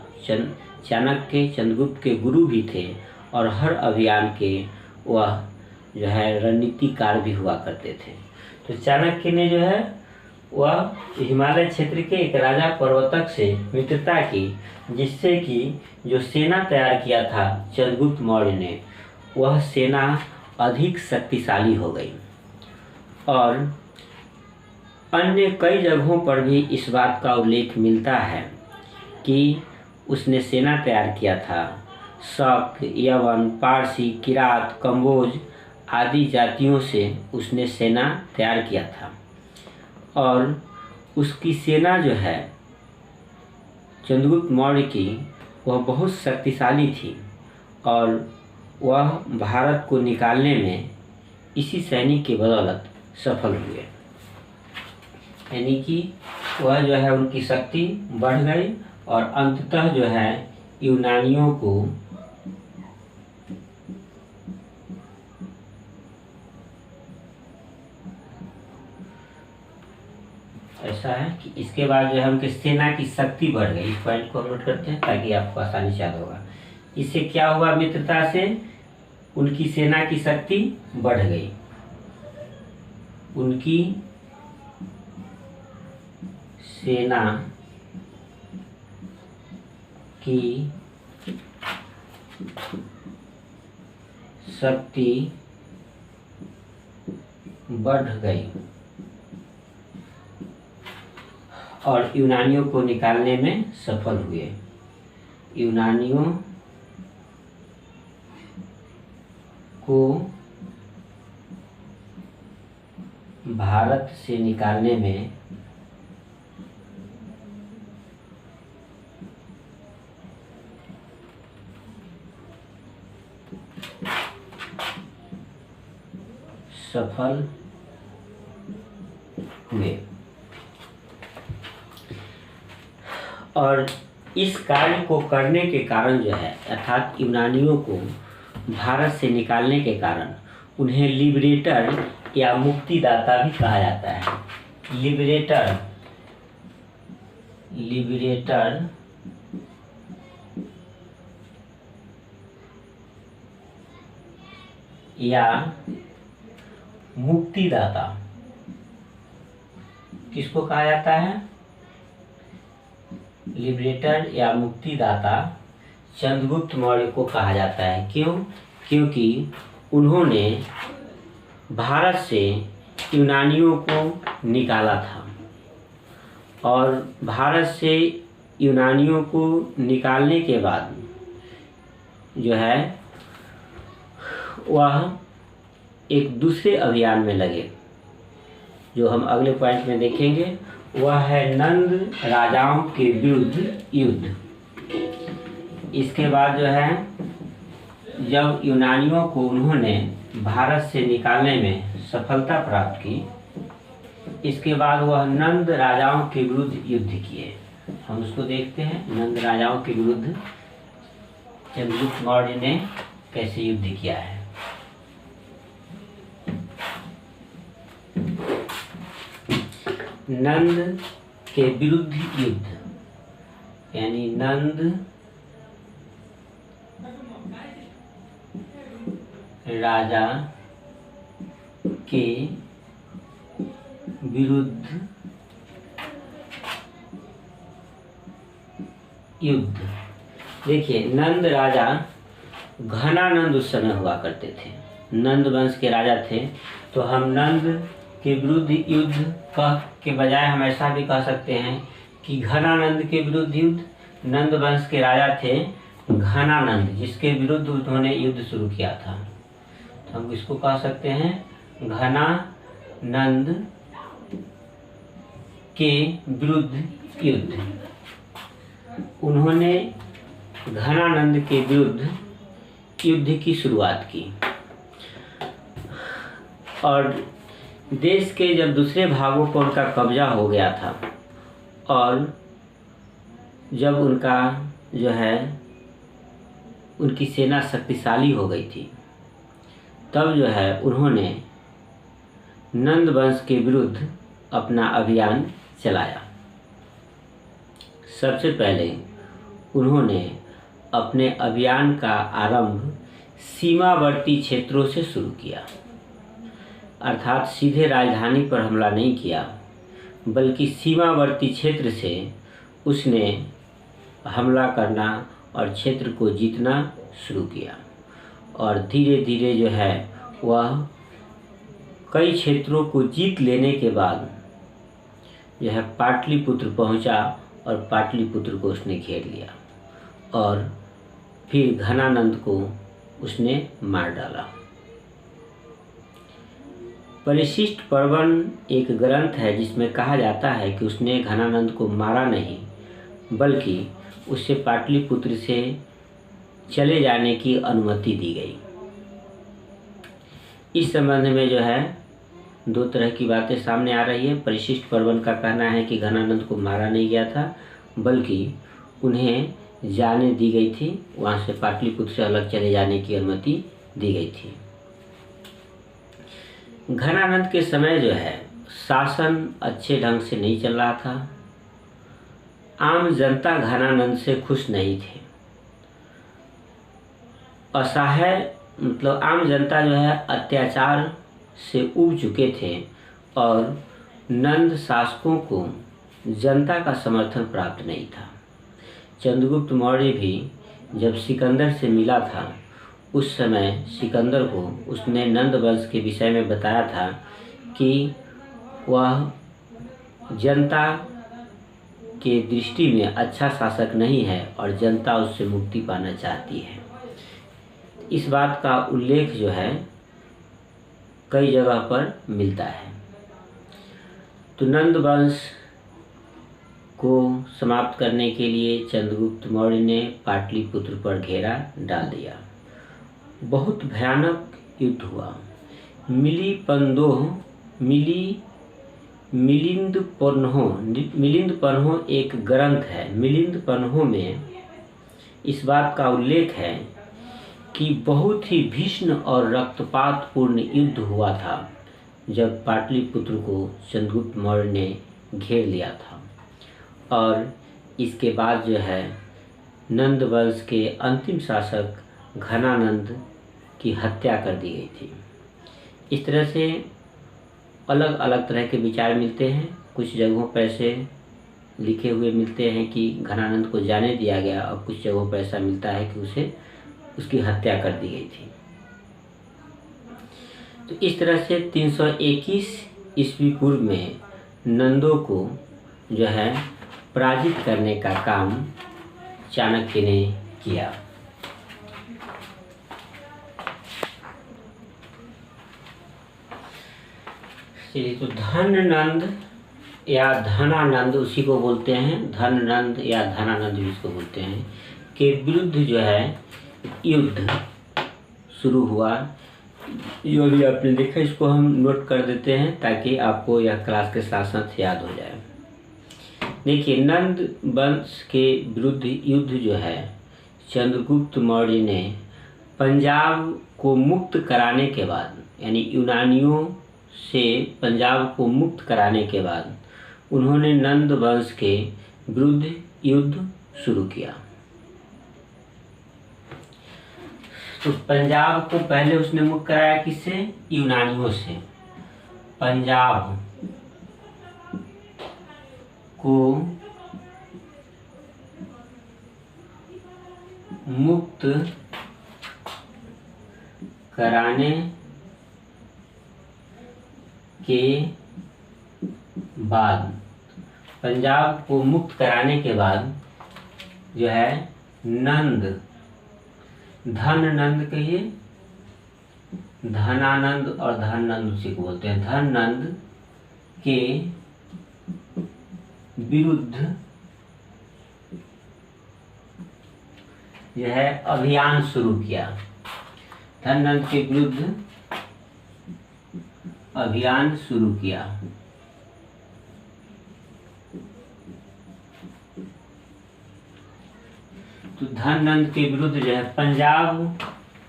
चाणक्य चंद्रगुप्त के गुरु भी थे और हर अभियान के वह जो है रणनीतिकार भी हुआ करते थे। तो चाणक्य ने जो है वह हिमालय क्षेत्र के एक राजा प्रवर्तक से मित्रता की, जिससे कि जो सेना तैयार किया था चंद्रगुप्त मौर्य ने, वह सेना अधिक शक्तिशाली हो गई। और अन्य कई जगहों पर भी इस बात का उल्लेख मिलता है कि उसने सेना तैयार किया था। शक, यवन, पारसी, किरात, कंबोज आदि जातियों से उसने सेना तैयार किया था और उसकी सेना जो है चंद्रगुप्त मौर्य की, वह बहुत शक्तिशाली थी और वह भारत को निकालने में इसी सैनिक की बदौलत सफल हुए। यानी कि वह जो है उनकी शक्ति बढ़ गई और अंततः जो है यूनानियों को ऐसा है कि इसके बाद जो है उनकी सेना की शक्ति बढ़ गई। इस पॉइंट को हम नोट करते हैं ताकि आपको आसानी से याद होगा। इससे क्या हुआ? मित्रता से उनकी सेना की शक्ति बढ़ गई। उनकी सेना की शक्ति बढ़ गई और यूनानियों को निकालने में सफल हुए। यूनानियों को भारत से निकालने में सफल हुए। और इस कार्य को करने के कारण जो है, अर्थात यूनानियों को भारत से निकालने के कारण उन्हें लिबरेटर या मुक्तिदाता भी कहा जाता है। लिबरेटर या मुक्तिदाता किसको कहा जाता है? लिबरेटर या मुक्तिदाता चंद्रगुप्त मौर्य को कहा जाता है। क्यों? क्योंकि उन्होंने भारत से यूनानियों को निकाला था और भारत से यूनानियों को निकालने के बाद जो है वह एक दूसरे अभियान में लगे, जो हम अगले पॉइंट में देखेंगे। वह है नंद राजाओं के विरुद्ध युद्ध। इसके बाद जो है जब यूनानियों को उन्होंने भारत से निकालने में सफलता प्राप्त की, इसके बाद वह नंद राजाओं के विरुद्ध युद्ध किए। हम उसको देखते हैं, नंद राजाओं के विरुद्ध चंद्रगुप्त मौर्य ने कैसे युद्ध किया है। नंद के विरुद्ध युद्ध, यानी नंद राजा के विरुद्ध युद्ध। देखिए, नंद राजा घनानंद उस समय हुआ करते थे, नंद वंश के राजा थे। तो हम नंद के विरुद्ध युद्ध के बजाय हम ऐसा भी कह सकते हैं कि घनानंद के विरुद्ध युद्ध। नंद वंश के राजा थे घनानंद, जिसके विरुद्ध उन्होंने युद्ध शुरू किया था। तो हम इसको कह सकते हैं घनानंद के विरुद्ध युद्ध। उन्होंने घनानंद के विरुद्ध युद्ध की शुरुआत की और देश के जब दूसरे भागों पर उनका कब्जा हो गया था और जब उनका जो है उनकी सेना शक्तिशाली हो गई थी, तब जो है उन्होंने नंद वंश के विरुद्ध अपना अभियान चलाया। सबसे पहले उन्होंने अपने अभियान का आरंभ सीमावर्ती क्षेत्रों से शुरू किया, अर्थात सीधे राजधानी पर हमला नहीं किया, बल्कि सीमावर्ती क्षेत्र से उसने हमला करना और क्षेत्र को जीतना शुरू किया। और धीरे धीरे जो है वह कई क्षेत्रों को जीत लेने के बाद जो है पाटलिपुत्र पहुंचा और पाटलिपुत्र को उसने घेर लिया और फिर घनानंद को उसने मार डाला। परिशिष्ट पर्वन एक ग्रंथ है जिसमें कहा जाता है कि उसने घनानंद को मारा नहीं, बल्कि उससे पाटलिपुत्र से चले जाने की अनुमति दी गई। इस संबंध में जो है दो तरह की बातें सामने आ रही है। परिशिष्ट पर्वन का कहना है कि घनानंद को मारा नहीं गया था, बल्कि उन्हें जाने दी गई थी, वहाँ से पाटलिपुत्र से अलग चले जाने की अनुमति दी गई थी। घनानंद के समय जो है शासन अच्छे ढंग से नहीं चल रहा था। आम जनता घनानंद से खुश नहीं थे। असहाय मतलब आम जनता जो है अत्याचार से ऊब चुके थे और नंद शासकों को जनता का समर्थन प्राप्त नहीं था। चंद्रगुप्त मौर्य भी जब सिकंदर से मिला था, उस समय सिकंदर को उसने नंद वंश के विषय में बताया था कि वह जनता के दृष्टि में अच्छा शासक नहीं है और जनता उससे मुक्ति पाना चाहती है। इस बात का उल्लेख जो है कई जगह पर मिलता है। तो नंद वंश को समाप्त करने के लिए चंद्रगुप्त मौर्य ने पाटलिपुत्र पर घेरा डाल दिया। बहुत भयानक युद्ध हुआ। मिलिंद पन्हो एक ग्रंथ है। मिलिंद पन्हो में इस बात का उल्लेख है कि बहुत ही भीषण और रक्तपातपूर्ण युद्ध हुआ था जब पाटलिपुत्र को चंद्रगुप्त मौर्य ने घेर लिया था। और इसके बाद जो है नंद वंश के अंतिम शासक घनानंद की हत्या कर दी गई थी। इस तरह से अलग अलग तरह के विचार मिलते हैं। कुछ जगहों पर ऐसे लिखे हुए मिलते हैं कि घनानंद को जाने दिया गया, और कुछ जगहों पर ऐसा मिलता है कि उसे उसकी हत्या कर दी गई थी। तो इस तरह से 321 ईस्वी पूर्व में नंदों को जो है पराजित करने का काम चाणक्य ने किया। चलिए, तो धननंद या धनानंद उसी को बोलते हैं, धननंद या धनानंद भी इसको बोलते हैं, के विरुद्ध जो है युद्ध शुरू हुआ। जो भी आपने देखा इसको हम नोट कर देते हैं ताकि आपको यह क्लास के साथ साथ याद हो जाए। देखिए, नंद वंश के विरुद्ध युद्ध जो है चंद्रगुप्त मौर्य ने पंजाब को मुक्त कराने के बाद, यानी यूनानियों से पंजाब को मुक्त कराने के बाद उन्होंने नंद वंश के विरुद्ध युद्ध शुरू किया। तो पंजाब को पहले उसने मुक्त कराया किससे? यूनानियों से। पंजाब को मुक्त कराने के बाद, पंजाब को मुक्त कराने के बाद जो है नंद, धननंद कहिए, धनानंद और धननंद उसी को बोलते हैं, धननंद के विरुद्ध जो है अभियान शुरू किया। धननंद के विरुद्ध अभियान शुरू किया। तो धननंद के विरुद्ध जो है पंजाब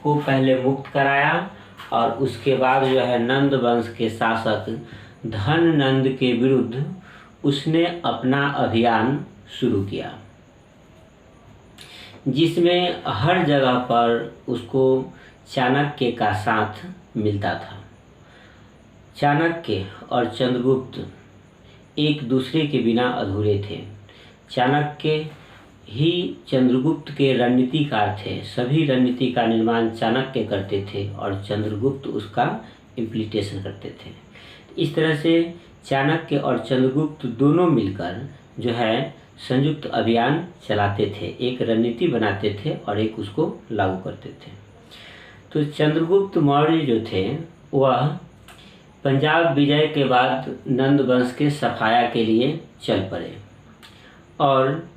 को पहले मुक्त कराया, और उसके बाद जो है नंद वंश के शासक धननंद के विरुद्ध उसने अपना अभियान शुरू किया, जिसमें हर जगह पर उसको चाणक्य का साथ मिलता था। चाणक्य और चंद्रगुप्त एक दूसरे के बिना अधूरे थे। चाणक्य ही चंद्रगुप्त के रणनीतिकार थे। सभी रणनीति का निर्माण चाणक्य करते थे और चंद्रगुप्त उसका इम्प्लीटेशन करते थे। इस तरह से चाणक्य और चंद्रगुप्त दोनों मिलकर जो है संयुक्त अभियान चलाते थे, एक रणनीति बनाते थे और एक उसको लागू करते थे। तो चंद्रगुप्त मौर्य जो थे वह पंजाब विजय के बाद नंद वंश के सफाया के लिए चल पड़े, और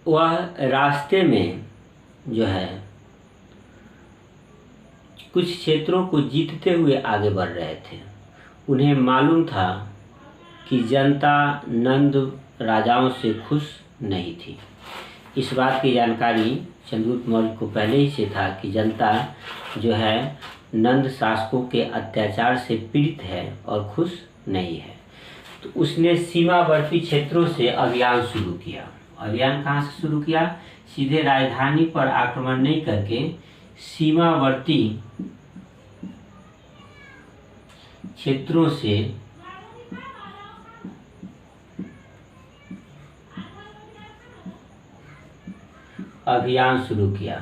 वह रास्ते में जो है कुछ क्षेत्रों को जीतते हुए आगे बढ़ रहे थे। उन्हें मालूम था कि जनता नंद राजाओं से खुश नहीं थी। इस बात की जानकारी चंद्रगुप्त मौर्य को पहले ही से था कि जनता जो है नंद शासकों के अत्याचार से पीड़ित है और खुश नहीं है। तो उसने सीमावर्ती क्षेत्रों से अभियान शुरू किया। अभियान कहाँ से शुरू किया? सीधे राजधानी पर आक्रमण नहीं करके सीमावर्ती क्षेत्रों से अभियान शुरू किया।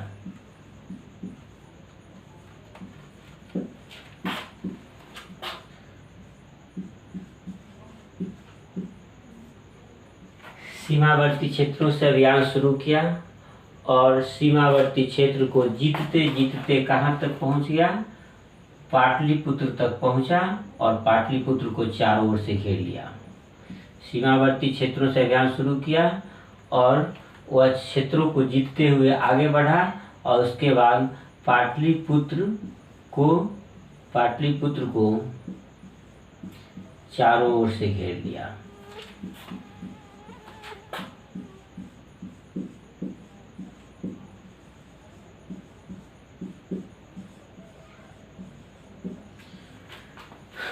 सीमावर्ती क्षेत्रों से अभियान शुरू किया और सीमावर्ती क्षेत्र को जीतते जीतते कहाँ तक पहुँच गया? पाटलिपुत्र तक पहुँचा और पाटलिपुत्र को चारों ओर से घेर लिया। सीमावर्ती क्षेत्रों से अभियान शुरू किया और वह क्षेत्रों को जीतते हुए आगे बढ़ा और उसके बाद पाटलिपुत्र को चारों ओर से घेर लिया।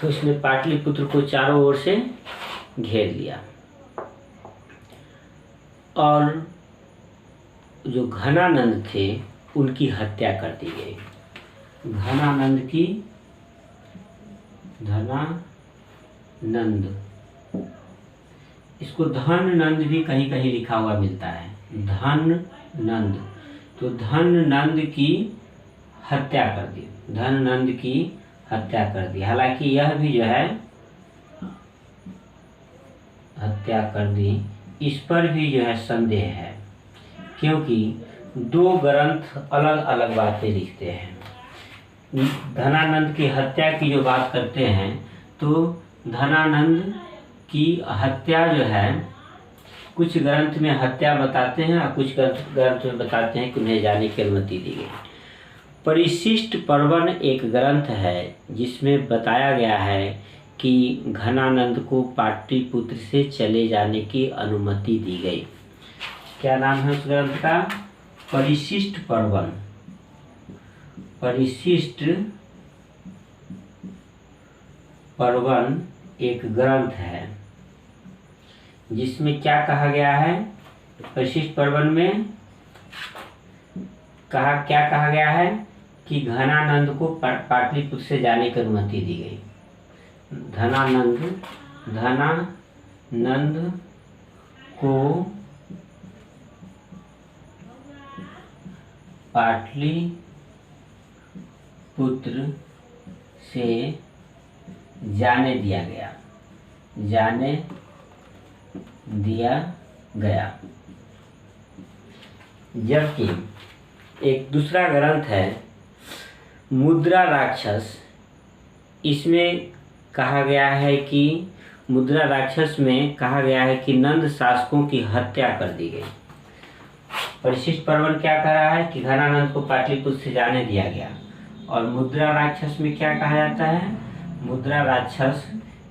उसने पाटलिपुत्र को चारों ओर से घेर लिया और जो घनानंद थे उनकी हत्या कर दी गई। धनानंद, इसको धन नंद भी कहीं कहीं लिखा हुआ मिलता है, धन नंद। तो धन नंद की हत्या कर दी, धन नंद की हत्या कर दी। हालांकि यह भी जो है हत्या कर दी, इस पर भी जो है संदेह है, क्योंकि दो ग्रंथ अलग अलग बातें लिखते हैं। धनानंद की हत्या की जो बात करते हैं तो धनानंद की हत्या जो है कुछ ग्रंथ में हत्या बताते हैं और कुछ ग्रंथ में बताते हैं कि उन्हें जाने की अनुमति दी गई। परिशिष्ट पर्वन एक ग्रंथ है जिसमें बताया गया है कि घनानंद को पाटलिपुत्र से चले जाने की अनुमति दी गई। क्या नाम है उस ग्रंथ का? परिशिष्ट पर्वन। परिशिष्ट पर्वन एक ग्रंथ है जिसमें क्या कहा गया है? परिशिष्ट पर्वन में क्या कहा गया है कि घनानंद को पाटलिपुत्र से जाने की अनुमति दी गई। धनानंद को पाटलिपुत्र से जाने दिया गया। जबकि एक दूसरा ग्रंथ है मुद्रा राक्षस, इसमें कहा गया है कि मुद्रा राक्षस में कहा गया है कि नंद शासकों की हत्या कर दी गई। परिशिष्ट पर्वन क्या कह रहा है कि घनानंद को पाटलिपुत्र से जाने दिया गया, और मुद्रा राक्षस में क्या कहा जाता है? मुद्रा राक्षस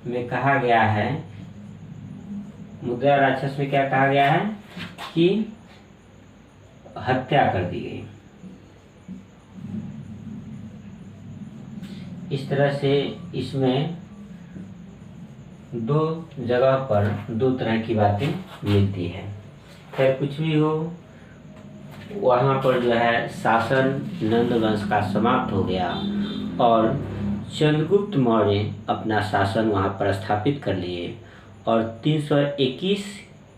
में क्या कहा गया है कि हत्या कर दी गई। इस तरह से इसमें दो जगह पर दो तरह की बातें मिलती है। खैर कुछ भी हो, वहाँ पर जो है शासन नंद वंश का समाप्त हो गया और चंद्रगुप्त मौर्य अपना शासन वहाँ पर स्थापित कर लिए और 321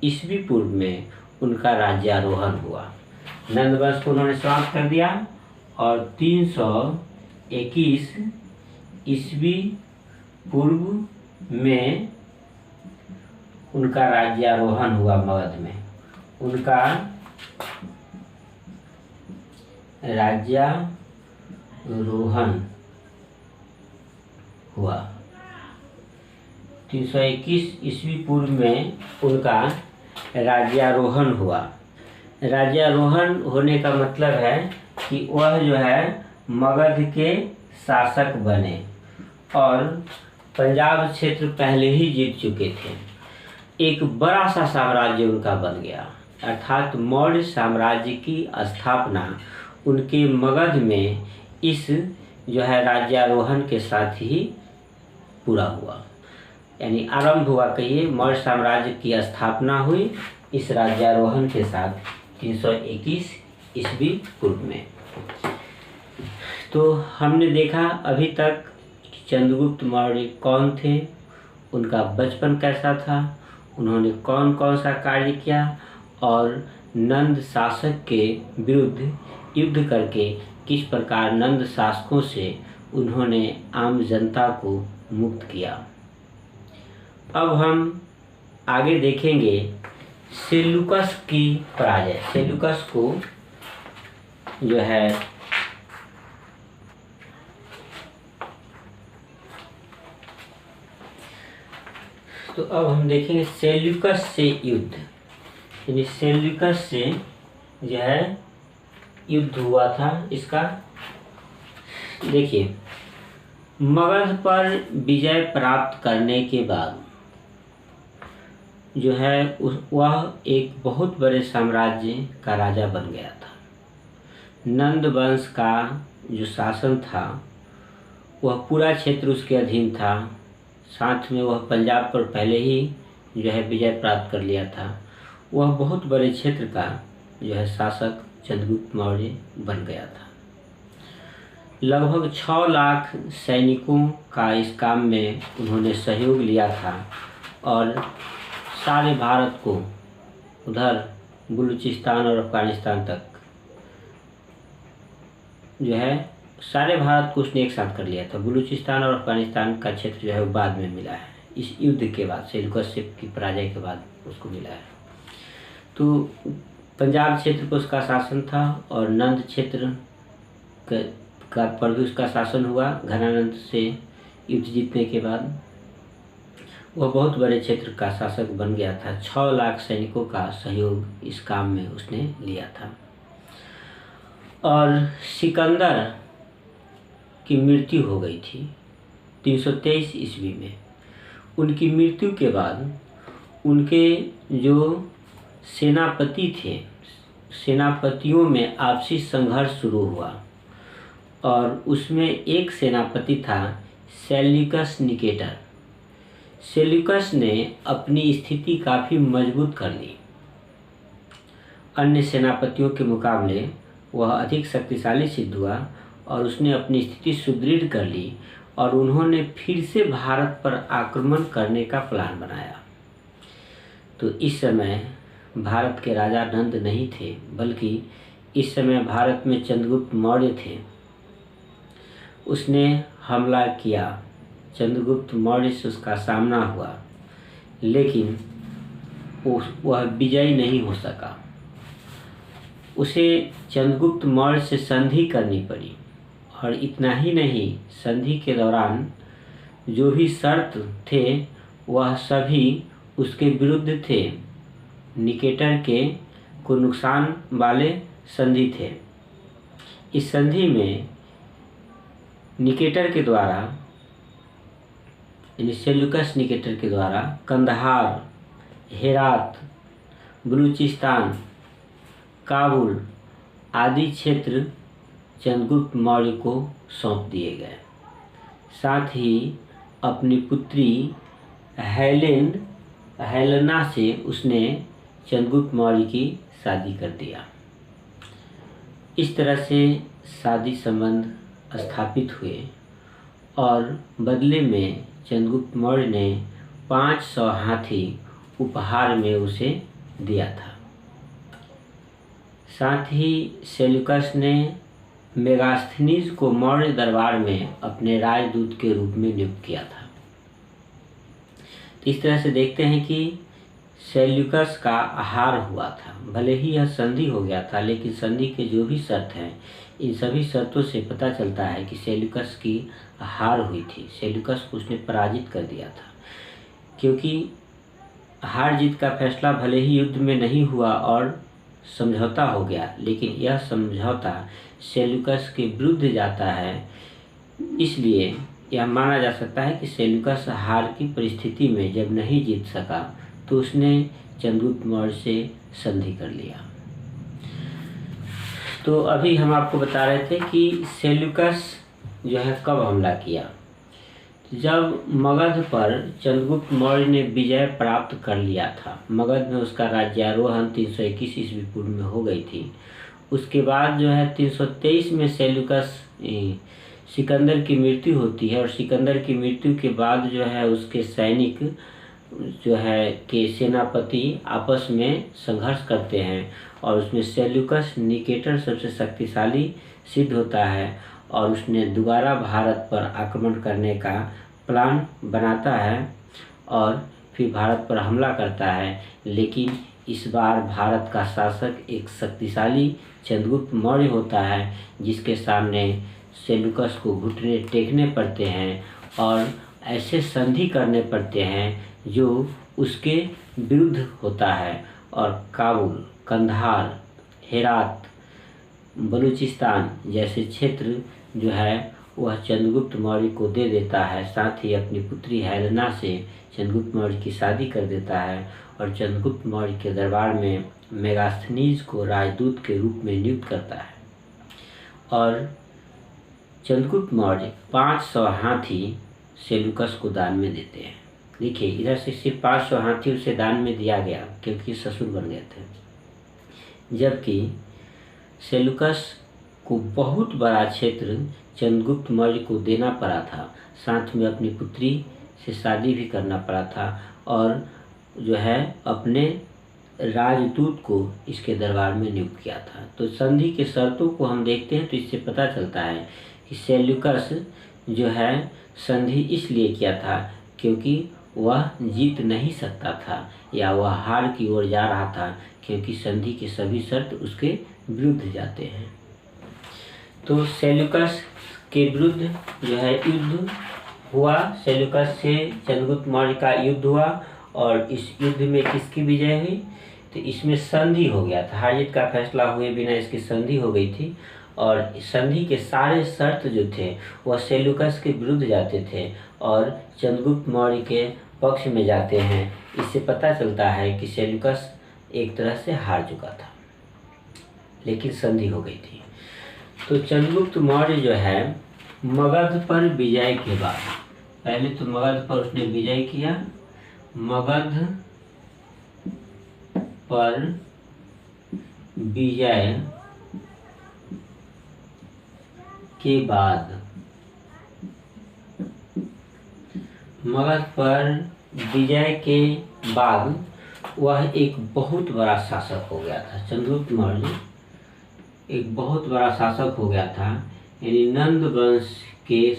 ईस्वी पूर्व में उनका राज्यारोहण हुआ। नंद वंश को उन्होंने समाप्त कर दिया और 321 ईस्वी पूर्व में उनका राज्यारोहण हुआ। मगध में उनका राज्यारोहण हुआ। 321 ईस्वी पूर्व में उनका राज्यारोहण हुआ। राज्यारोहण होने का मतलब है कि वह जो है मगध के शासक बने और पंजाब क्षेत्र पहले ही जीत चुके थे। एक बड़ा सा साम्राज्य उनका बन गया, अर्थात मौर्य साम्राज्य की स्थापना उनके मगध में इस जो है राज्यारोहण के साथ ही पूरा हुआ, यानी आरंभ हुआ। कहिए मौर्य साम्राज्य की स्थापना हुई इस राज्यारोहण के साथ 321 ईस्वी पूर्व में। तो हमने देखा अभी तक चंद्रगुप्त मौर्य कौन थे, उनका बचपन कैसा था, उन्होंने कौन कौन सा कार्य किया और नंद शासक के विरुद्ध युद्ध करके किस प्रकार नंद शासकों से उन्होंने आम जनता को मुक्त किया। अब हम आगे देखेंगे सेल्यूकस की पराजय। सेल्यूकस को जो है तो अब हम देखेंगे सेल्यूकस से युद्ध, यानी सेल्यूकस से जो है युद्ध हुआ था। इसका देखिए, मगध पर विजय प्राप्त करने के बाद जो है वह एक बहुत बड़े साम्राज्य का राजा बन गया था। नंद वंश का जो शासन था वह पूरा क्षेत्र उसके अधीन था। साथ में वह पंजाब पर पहले ही जो है विजय प्राप्त कर लिया था। वह बहुत बड़े क्षेत्र का जो है शासक चंद्रगुप्त मौर्य बन गया था। लगभग 6 लाख सैनिकों का इस काम में उन्होंने सहयोग लिया था और सारे भारत को उधर बलूचिस्तान और अफगानिस्तान तक जो है सारे भारत को उसने एक साथ कर लिया था। बलूचिस्तान और अफगानिस्तान का क्षेत्र जो है वो बाद में मिला है, इस युद्ध के बाद, सेल्यूकस की पराजय के बाद उसको मिला है। तो पंजाब क्षेत्र पर उसका शासन था और नंद क्षेत्र का पर भी उसका शासन हुआ। घनानंद से युद्ध जीतने के बाद वह बहुत बड़े क्षेत्र का शासक बन गया था। 6 लाख सैनिकों का सहयोग इस काम में उसने लिया था। और सिकंदर की मृत्यु हो गई थी 323 ईस्वी में। उनकी मृत्यु के बाद उनके जो सेनापति थे, सेनापतियों में आपसी संघर्ष शुरू हुआ और उसमें एक सेनापति था सेल्यूकस निकेटर। सेल्यूकस ने अपनी स्थिति काफ़ी मजबूत कर ली। अन्य सेनापतियों के मुकाबले वह अधिक शक्तिशाली सिद्ध हुआ और उसने अपनी स्थिति सुदृढ़ कर ली और उन्होंने फिर से भारत पर आक्रमण करने का प्लान बनाया। तो इस समय भारत के राजा नंद नहीं थे, बल्कि इस समय भारत में चंद्रगुप्त मौर्य थे। उसने हमला किया, चंद्रगुप्त मौर्य से उसका सामना हुआ, लेकिन वह विजयी नहीं हो सका। उसे चंद्रगुप्त मौर्य से संधि करनी पड़ी और इतना ही नहीं, संधि के दौरान जो भी शर्त थे वह सभी उसके विरुद्ध थे, निकेटर के को नुकसान वाले संधि थे। इस संधि में निकेटर के द्वारा, यानी सेल्यूकस निकेटर के द्वारा कंदहार, हेरात, बलूचिस्तान, काबुल आदि क्षेत्र चंद्रगुप्त मौर्य को सौंप दिए गए। साथ ही अपनी पुत्री हेलेना से उसने चंद्रगुप्त मौर्य की शादी कर दिया। इस तरह से शादी संबंध स्थापित हुए और बदले में चंद्रगुप्त मौर्य ने 500 हाथी उपहार में उसे दिया था। साथ ही सेल्यूकस ने मेगास्थनीज को मौर्य दरबार में अपने राजदूत के रूप में नियुक्त किया था। तो इस तरह से देखते हैं कि सेल्यूकस का हार हुआ था। भले ही यह संधि हो गया था, लेकिन संधि के जो भी शर्त हैं, इन सभी शर्तों से पता चलता है कि सेल्यूकस की हार हुई थी। सेल्यूकस को उसने पराजित कर दिया था, क्योंकि हार जीत का फैसला भले ही युद्ध में नहीं हुआ और समझौता हो गया, लेकिन यह समझौता सेल्यूकस के विरुद्ध जाता है। इसलिए यह माना जा सकता है कि सेल्यूकस हार की परिस्थिति में जब नहीं जीत सका तो उसने चंद्रगुप्त मौर्य से संधि कर लिया। तो अभी हम आपको बता रहे थे कि सेल्यूकस जो है कब हमला किया। जब मगध पर चंद्रगुप्त मौर्य ने विजय प्राप्त कर लिया था, मगध में उसका राज्यारोहण 321 ईस्वी पूर्व में हो गई थी। उसके बाद जो है 323 में सेल्यूकस सिकंदर की मृत्यु होती है और सिकंदर की मृत्यु के बाद जो है उसके सैनिक जो है के सेनापति आपस में संघर्ष करते हैं और उसमें सेल्यूकस निकेटर सबसे शक्तिशाली सिद्ध होता है और उसने दोबारा भारत पर आक्रमण करने का प्लान बनाता है और फिर भारत पर हमला करता है। लेकिन इस बार भारत का शासक एक शक्तिशाली चंद्रगुप्त मौर्य होता है, जिसके सामने सेल्यूकस को घुटने टेकने पड़ते हैं और ऐसे संधि करने पड़ते हैं जो उसके विरुद्ध होता है और काबुल, कंधार, हेरात, बलूचिस्तान जैसे क्षेत्र जो है वह चंद्रगुप्त मौर्य को दे देता है। साथ ही अपनी पुत्री हेलेना से चंद्रगुप्त मौर्य की शादी कर देता है और चंद्रगुप्त मौर्य के दरबार में मेगास्थनीज को राजदूत के रूप में नियुक्त करता है और चंद्रगुप्त मौर्य 500 हाथी सेल्यूकस को दान में देते हैं। देखिए इधर से सिर्फ 500 हाथी उसे दान में दिया गया क्योंकि ससुर बन गए थे, जबकि सेल्यूकस को बहुत बड़ा क्षेत्र चंद्रगुप्त मौर्य को देना पड़ा था, साथ में अपनी पुत्री से शादी भी करना पड़ा था और जो है अपने राजदूत को इसके दरबार में नियुक्त किया था। तो संधि के शर्तों को हम देखते हैं तो इससे पता चलता है कि सेल्यूकस जो है संधि इसलिए किया था क्योंकि वह जीत नहीं सकता था या वह हार की ओर जा रहा था, क्योंकि संधि के सभी शर्त उसके विरुद्ध जाते हैं। तो सेल्यूकस के विरुद्ध जो है युद्ध हुआ, सेल्यूकस से चंद्रगुप्त मौर्य का युद्ध हुआ और इस युद्ध में किसकी विजय हुई? तो इसमें संधि हो गया था, हार जीत का फैसला हुए बिना इसकी संधि हो गई थी और संधि के सारे शर्त जो थे वह सेल्यूकस के विरुद्ध जाते थे और चंद्रगुप्त मौर्य के पक्ष में जाते हैं। इससे पता चलता है कि सेल्यूकस एक तरह से हार चुका था, लेकिन संधि हो गई थी। तो चंद्रगुप्त मौर्य जो है मगध पर विजय के बाद, पहले तो मगध पर उसने विजय किया, मगध पर विजय के बाद, मगध पर विजय के बाद वह एक बहुत बड़ा शासक हो गया था। चंद्रगुप्त मौर्य एक बहुत बड़ा शासक हो गया था, यानी नंद वंश के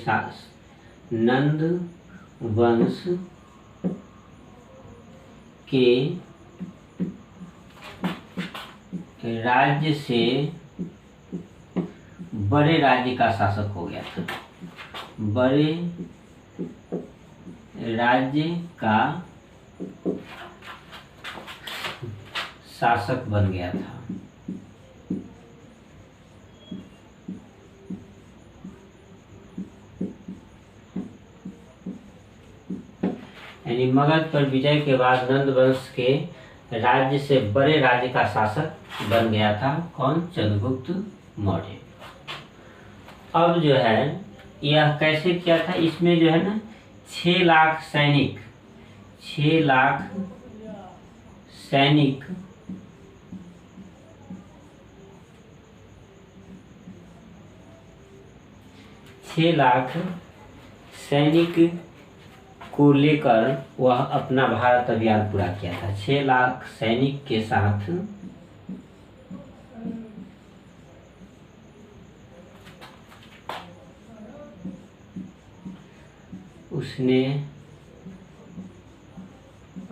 राज्य से बड़े राज्य का शासक हो गया था, बड़े राज्य का शासक बन गया था। यानी मगध पर विजय के बाद नंद वंश के राज्य से बड़े राज्य का शासक बन गया था कौन? चंद्रगुप्त मौर्य। अब जो है यह कैसे किया था? इसमें जो है ना 6 लाख सैनिक, 6 लाख सैनिक को लेकर वह अपना भारत अभियान पूरा किया था। 6 लाख सैनिक के साथ उसने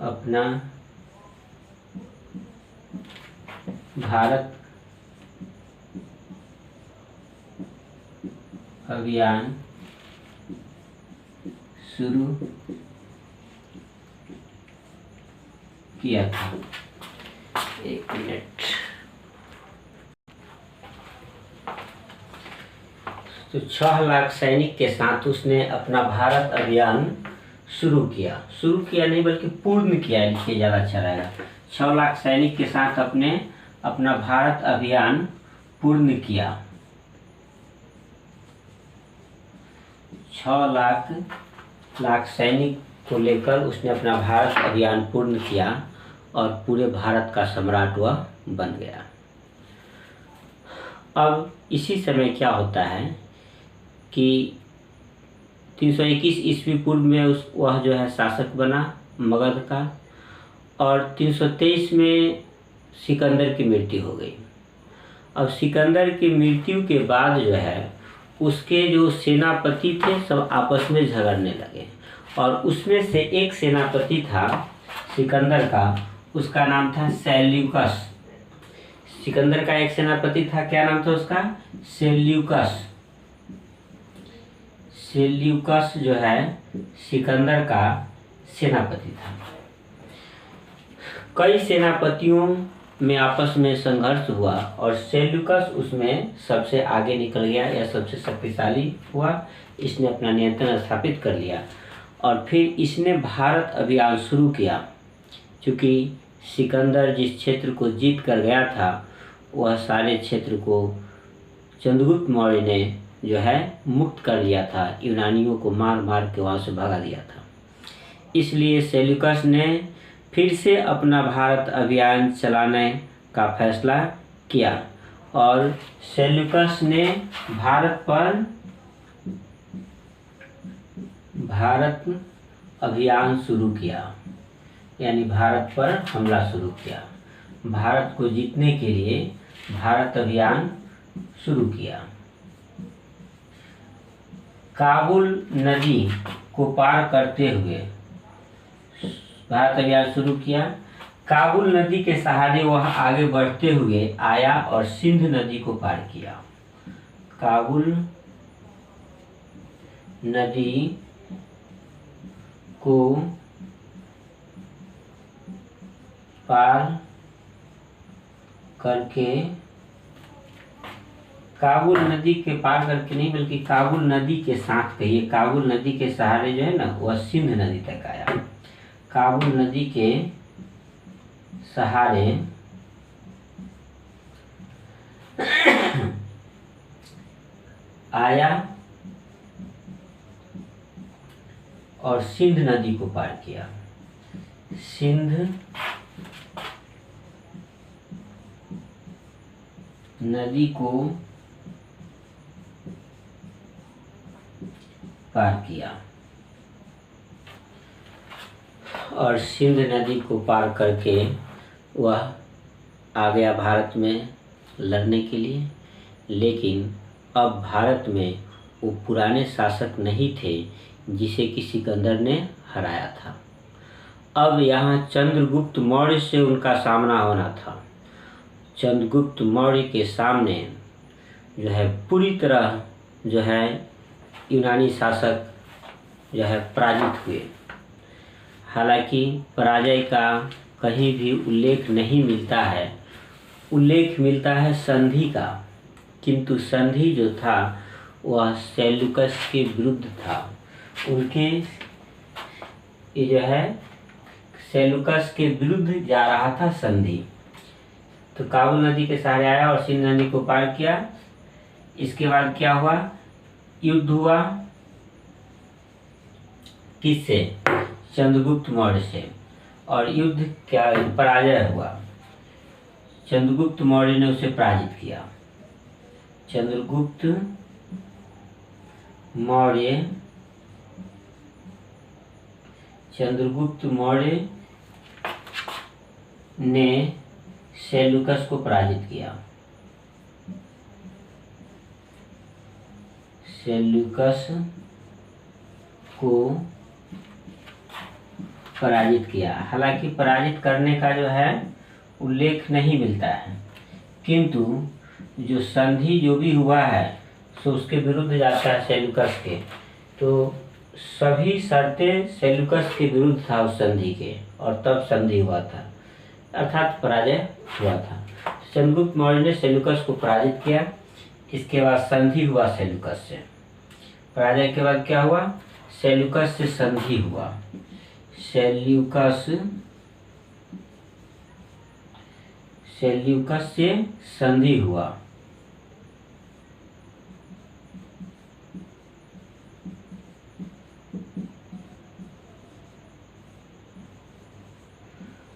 अपना भारत अभियान शुरू किया था। एक मिनट। तो 6 लाख सैनिक के साथ उसने अपना भारत अभियान शुरू किया नहीं बल्कि पूर्ण किया, लिखिए ज़्यादा अच्छा रहेगा। 6 लाख सैनिक के साथ अपना भारत अभियान पूर्ण किया। 6 लाख सैनिक को लेकर उसने अपना भारत अभियान पूर्ण किया और पूरे भारत का सम्राट वह बन गया। अब इसी समय क्या होता है कि 321 ईस्वी पूर्व में वह जो है शासक बना मगध का और 323 में सिकंदर की मृत्यु हो गई। अब सिकंदर की मृत्यु के बाद जो है उसके जो सेनापति थे सब आपस में झगड़ने लगे और उसमें से एक सेनापति था सिकंदर का, उसका नाम था सेल्यूकस। सिकंदर का एक सेनापति था, क्या नाम था उसका? सेल्यूकस। सेल्यूकस जो है सिकंदर का सेनापति था। कई सेनापतियों में आपस में संघर्ष हुआ और सेल्यूकस उसमें सबसे आगे निकल गया या सबसे शक्तिशाली हुआ। इसने अपना नियंत्रण स्थापित कर लिया और फिर इसने भारत अभियान शुरू किया। क्योंकि सिकंदर जिस क्षेत्र को जीत कर गया था वह सारे क्षेत्र को चंद्रगुप्त मौर्य ने जो है मुक्त कर लिया था, यूनानियों को मार मार के वहाँ से भगा दिया था। इसलिए सेल्यूकस ने फिर से अपना भारत अभियान चलाने का फैसला किया और सेल्यूकस ने भारत अभियान शुरू किया, यानी भारत पर हमला शुरू किया। भारत को जीतने के लिए भारत अभियान शुरू किया। काबुल नदी को पार करते हुए भारत अभियान शुरू किया। काबुल नदी के सहारे वह आगे बढ़ते हुए आया और सिंध नदी को पार किया। काबुल नदी को पार करके, काबुल नदी के पार करके नहीं बल्कि काबुल नदी के साथ कहिए, काबुल नदी के सहारे जो है ना वह सिंध नदी तक आया। काबुल नदी के सहारे आया और सिंध नदी को पार किया। सिंध नदी को पार किया और सिंध नदी को पार करके वह आ गया भारत में लड़ने के लिए। लेकिन अब भारत में वो पुराने शासक नहीं थे जिसे कि सिकंदर ने हराया था। अब यहाँ चंद्रगुप्त मौर्य से उनका सामना होना था। चंद्रगुप्त मौर्य के सामने जो है पूरी तरह जो है यूनानी शासक जो है पराजित हुए। हालांकि पराजय का कहीं भी उल्लेख नहीं मिलता है, उल्लेख मिलता है संधि का, किंतु संधि जो था वह सेल्यूकस के विरुद्ध था। उनके ये जो है सेल्यूकस के विरुद्ध जा रहा था संधि। तो काबुल नदी के सहारे आया और सिंध नदी को पार किया। इसके बाद क्या हुआ, युद्ध हुआ किससे, चंद्रगुप्त मौर्य से, और युद्ध क्या पराजय हुआ। चंद्रगुप्त मौर्य ने उसे पराजित किया। चंद्रगुप्त मौर्य ने सेल्यूकस को पराजित किया। सेल्यूकस को पराजित किया। हालांकि पराजित करने का जो है उल्लेख नहीं मिलता है, किंतु जो संधि जो भी हुआ है सो उसके विरुद्ध जाता है सेल्यूकस के। तो सभी शर्तें सेल्यूकस के विरुद्ध था उस संधि के, और तब संधि हुआ था, अर्थात पराजय हुआ था। चंद्रगुप्त मौर्य ने सेल्यूकस को पराजित किया। इसके बाद संधि हुआ सेल्यूकस से। पराजय के बाद क्या हुआ, सेल्यूकस से संधि हुआ। सेल्यूकस से संधि हुआ।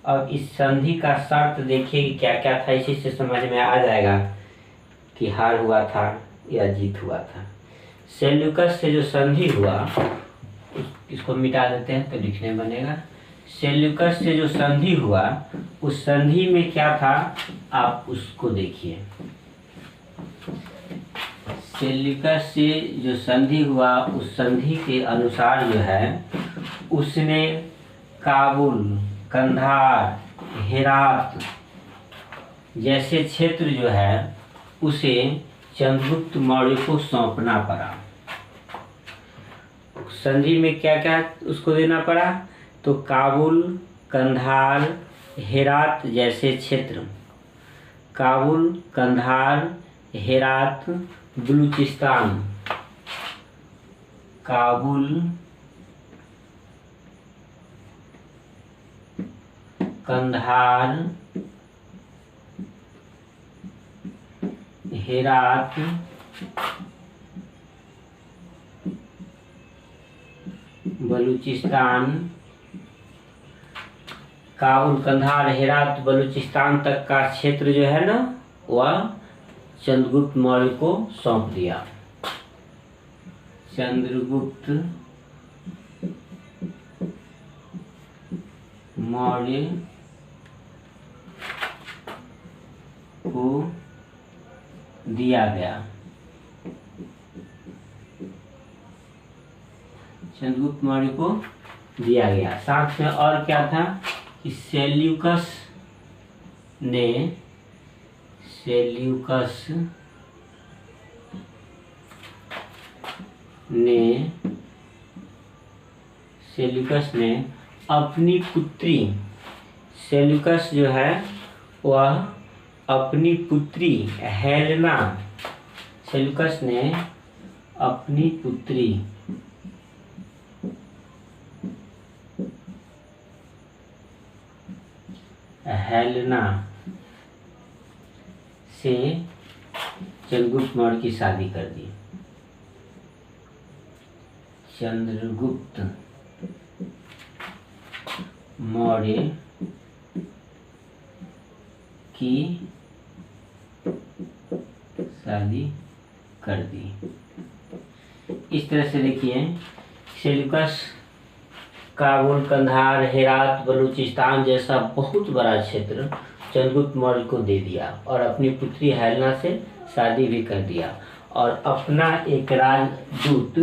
अब इस संधि का शर्त देखिए कि क्या क्या था, इसी से समझ में आ जाएगा कि हार हुआ था या जीत हुआ था। सेल्यूकस से जो संधि हुआ इसको मिटा देते हैं तो लिखने बनेगा। सेल्यूकस से जो संधि हुआ उस संधि में क्या था आप उसको देखिए। सेल्यूकस से जो संधि हुआ उस संधि के अनुसार जो है उसने काबुल, कंधार, हेरात जैसे क्षेत्र जो है उसे चंद्रगुप्त मौर्य को सौंपना पड़ा। संधि में क्या क्या उसको देना पड़ा, तो काबुल, कंधार, हेरात जैसे क्षेत्र, काबुल, कंधार, हेरात, बलूचिस्तान, काबुल, कंधार, हेरात बलूचिस्तान, काबुल, कंधार, हेरात, बलूचिस्तान तक का क्षेत्र जो है ना वह चंद्रगुप्त मौर्य को सौंप दिया। चंद्रगुप्त मौर्य को दिया गया। चंद्रगुप्त मौर्य को दिया गया। साथ में और क्या था कि सेल्यूकस ने अपनी पुत्री, सेल्यूकस जो है वह अपनी पुत्री हेलेना, सेल्यूकस ने अपनी पुत्री हेलेना से चंद्रगुप्त मौर्य की शादी कर दी। चंद्रगुप्त मौर्य की शादी कर दी। इस तरह से देखिए सेल्यूकस काबुल, कंधार, हेरात, बलूचिस्तान जैसा बहुत बड़ा क्षेत्र चंद्रगुप्त मौर्य को दे दिया और अपनी पुत्री हेलेना से शादी भी कर दिया और अपना एक राजदूत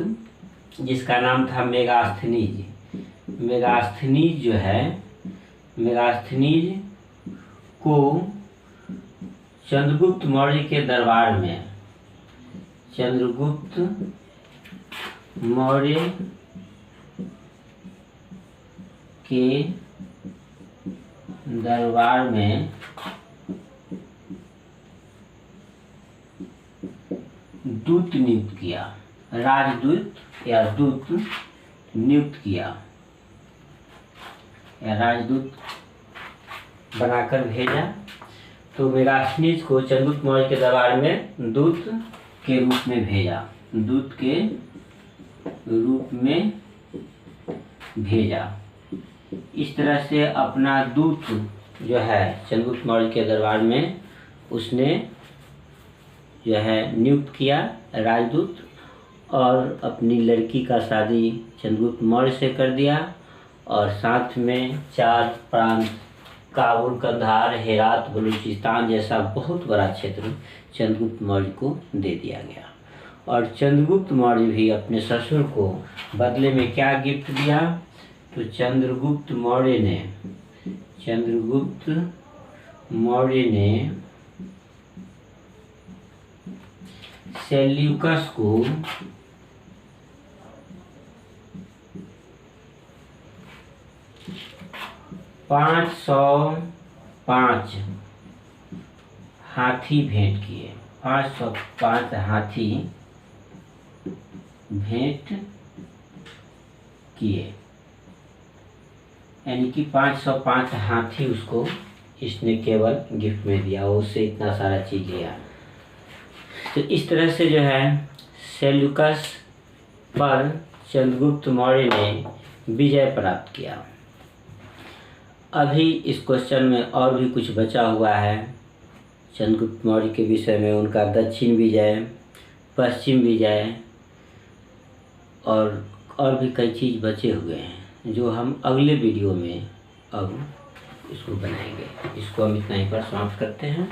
जिसका नाम था मेगास्थनीज, मेगास्थनीज जो है, मेगास्थनीज को चंद्रगुप्त मौर्य के दरबार में, चंद्रगुप्त मौर्य के दरबार में दूत नियुक्त किया, राजदूत या दूत नियुक्त किया या राजदूत बनाकर भेजा। तो मेगास्थनीज को चंद्रगुप्त मौर्य के दरबार में दूत के रूप में भेजा, दूत के रूप में भेजा। इस तरह से अपना दूत जो है चंद्रगुप्त मौर्य के दरबार में उसने जो है नियुक्त किया राजदूत और अपनी लड़की का शादी चंद्रगुप्त मौर्य से कर दिया और साथ में 4 प्रांत काबुल, कंधार, हेरात, बलूचिस्तान जैसा बहुत बड़ा क्षेत्र चंद्रगुप्त मौर्य को दे दिया गया। और चंद्रगुप्त मौर्य भी अपने ससुर को बदले में क्या गिफ्ट दिया, तो चंद्रगुप्त मौर्य ने सेल्यूकस को 505 हाथी भेंट किए, 505 हाथी भेंट किए, यानी कि 505 हाथी उसको इसने केवल गिफ्ट में दिया, उससे इतना सारा चीज लिया। तो इस तरह से जो है सेल्यूकस पर चंद्रगुप्त मौर्य ने विजय प्राप्त किया। अभी इस क्वेश्चन में और भी कुछ बचा हुआ है चंद्रगुप्त मौर्य के विषय में, उनका दक्षिण विजय, पश्चिम विजय और भी कई चीज़ बचे हुए हैं जो हम अगले वीडियो में अब इसको बनाएंगे। इसको हम इतना ही पर समाप्त करते हैं।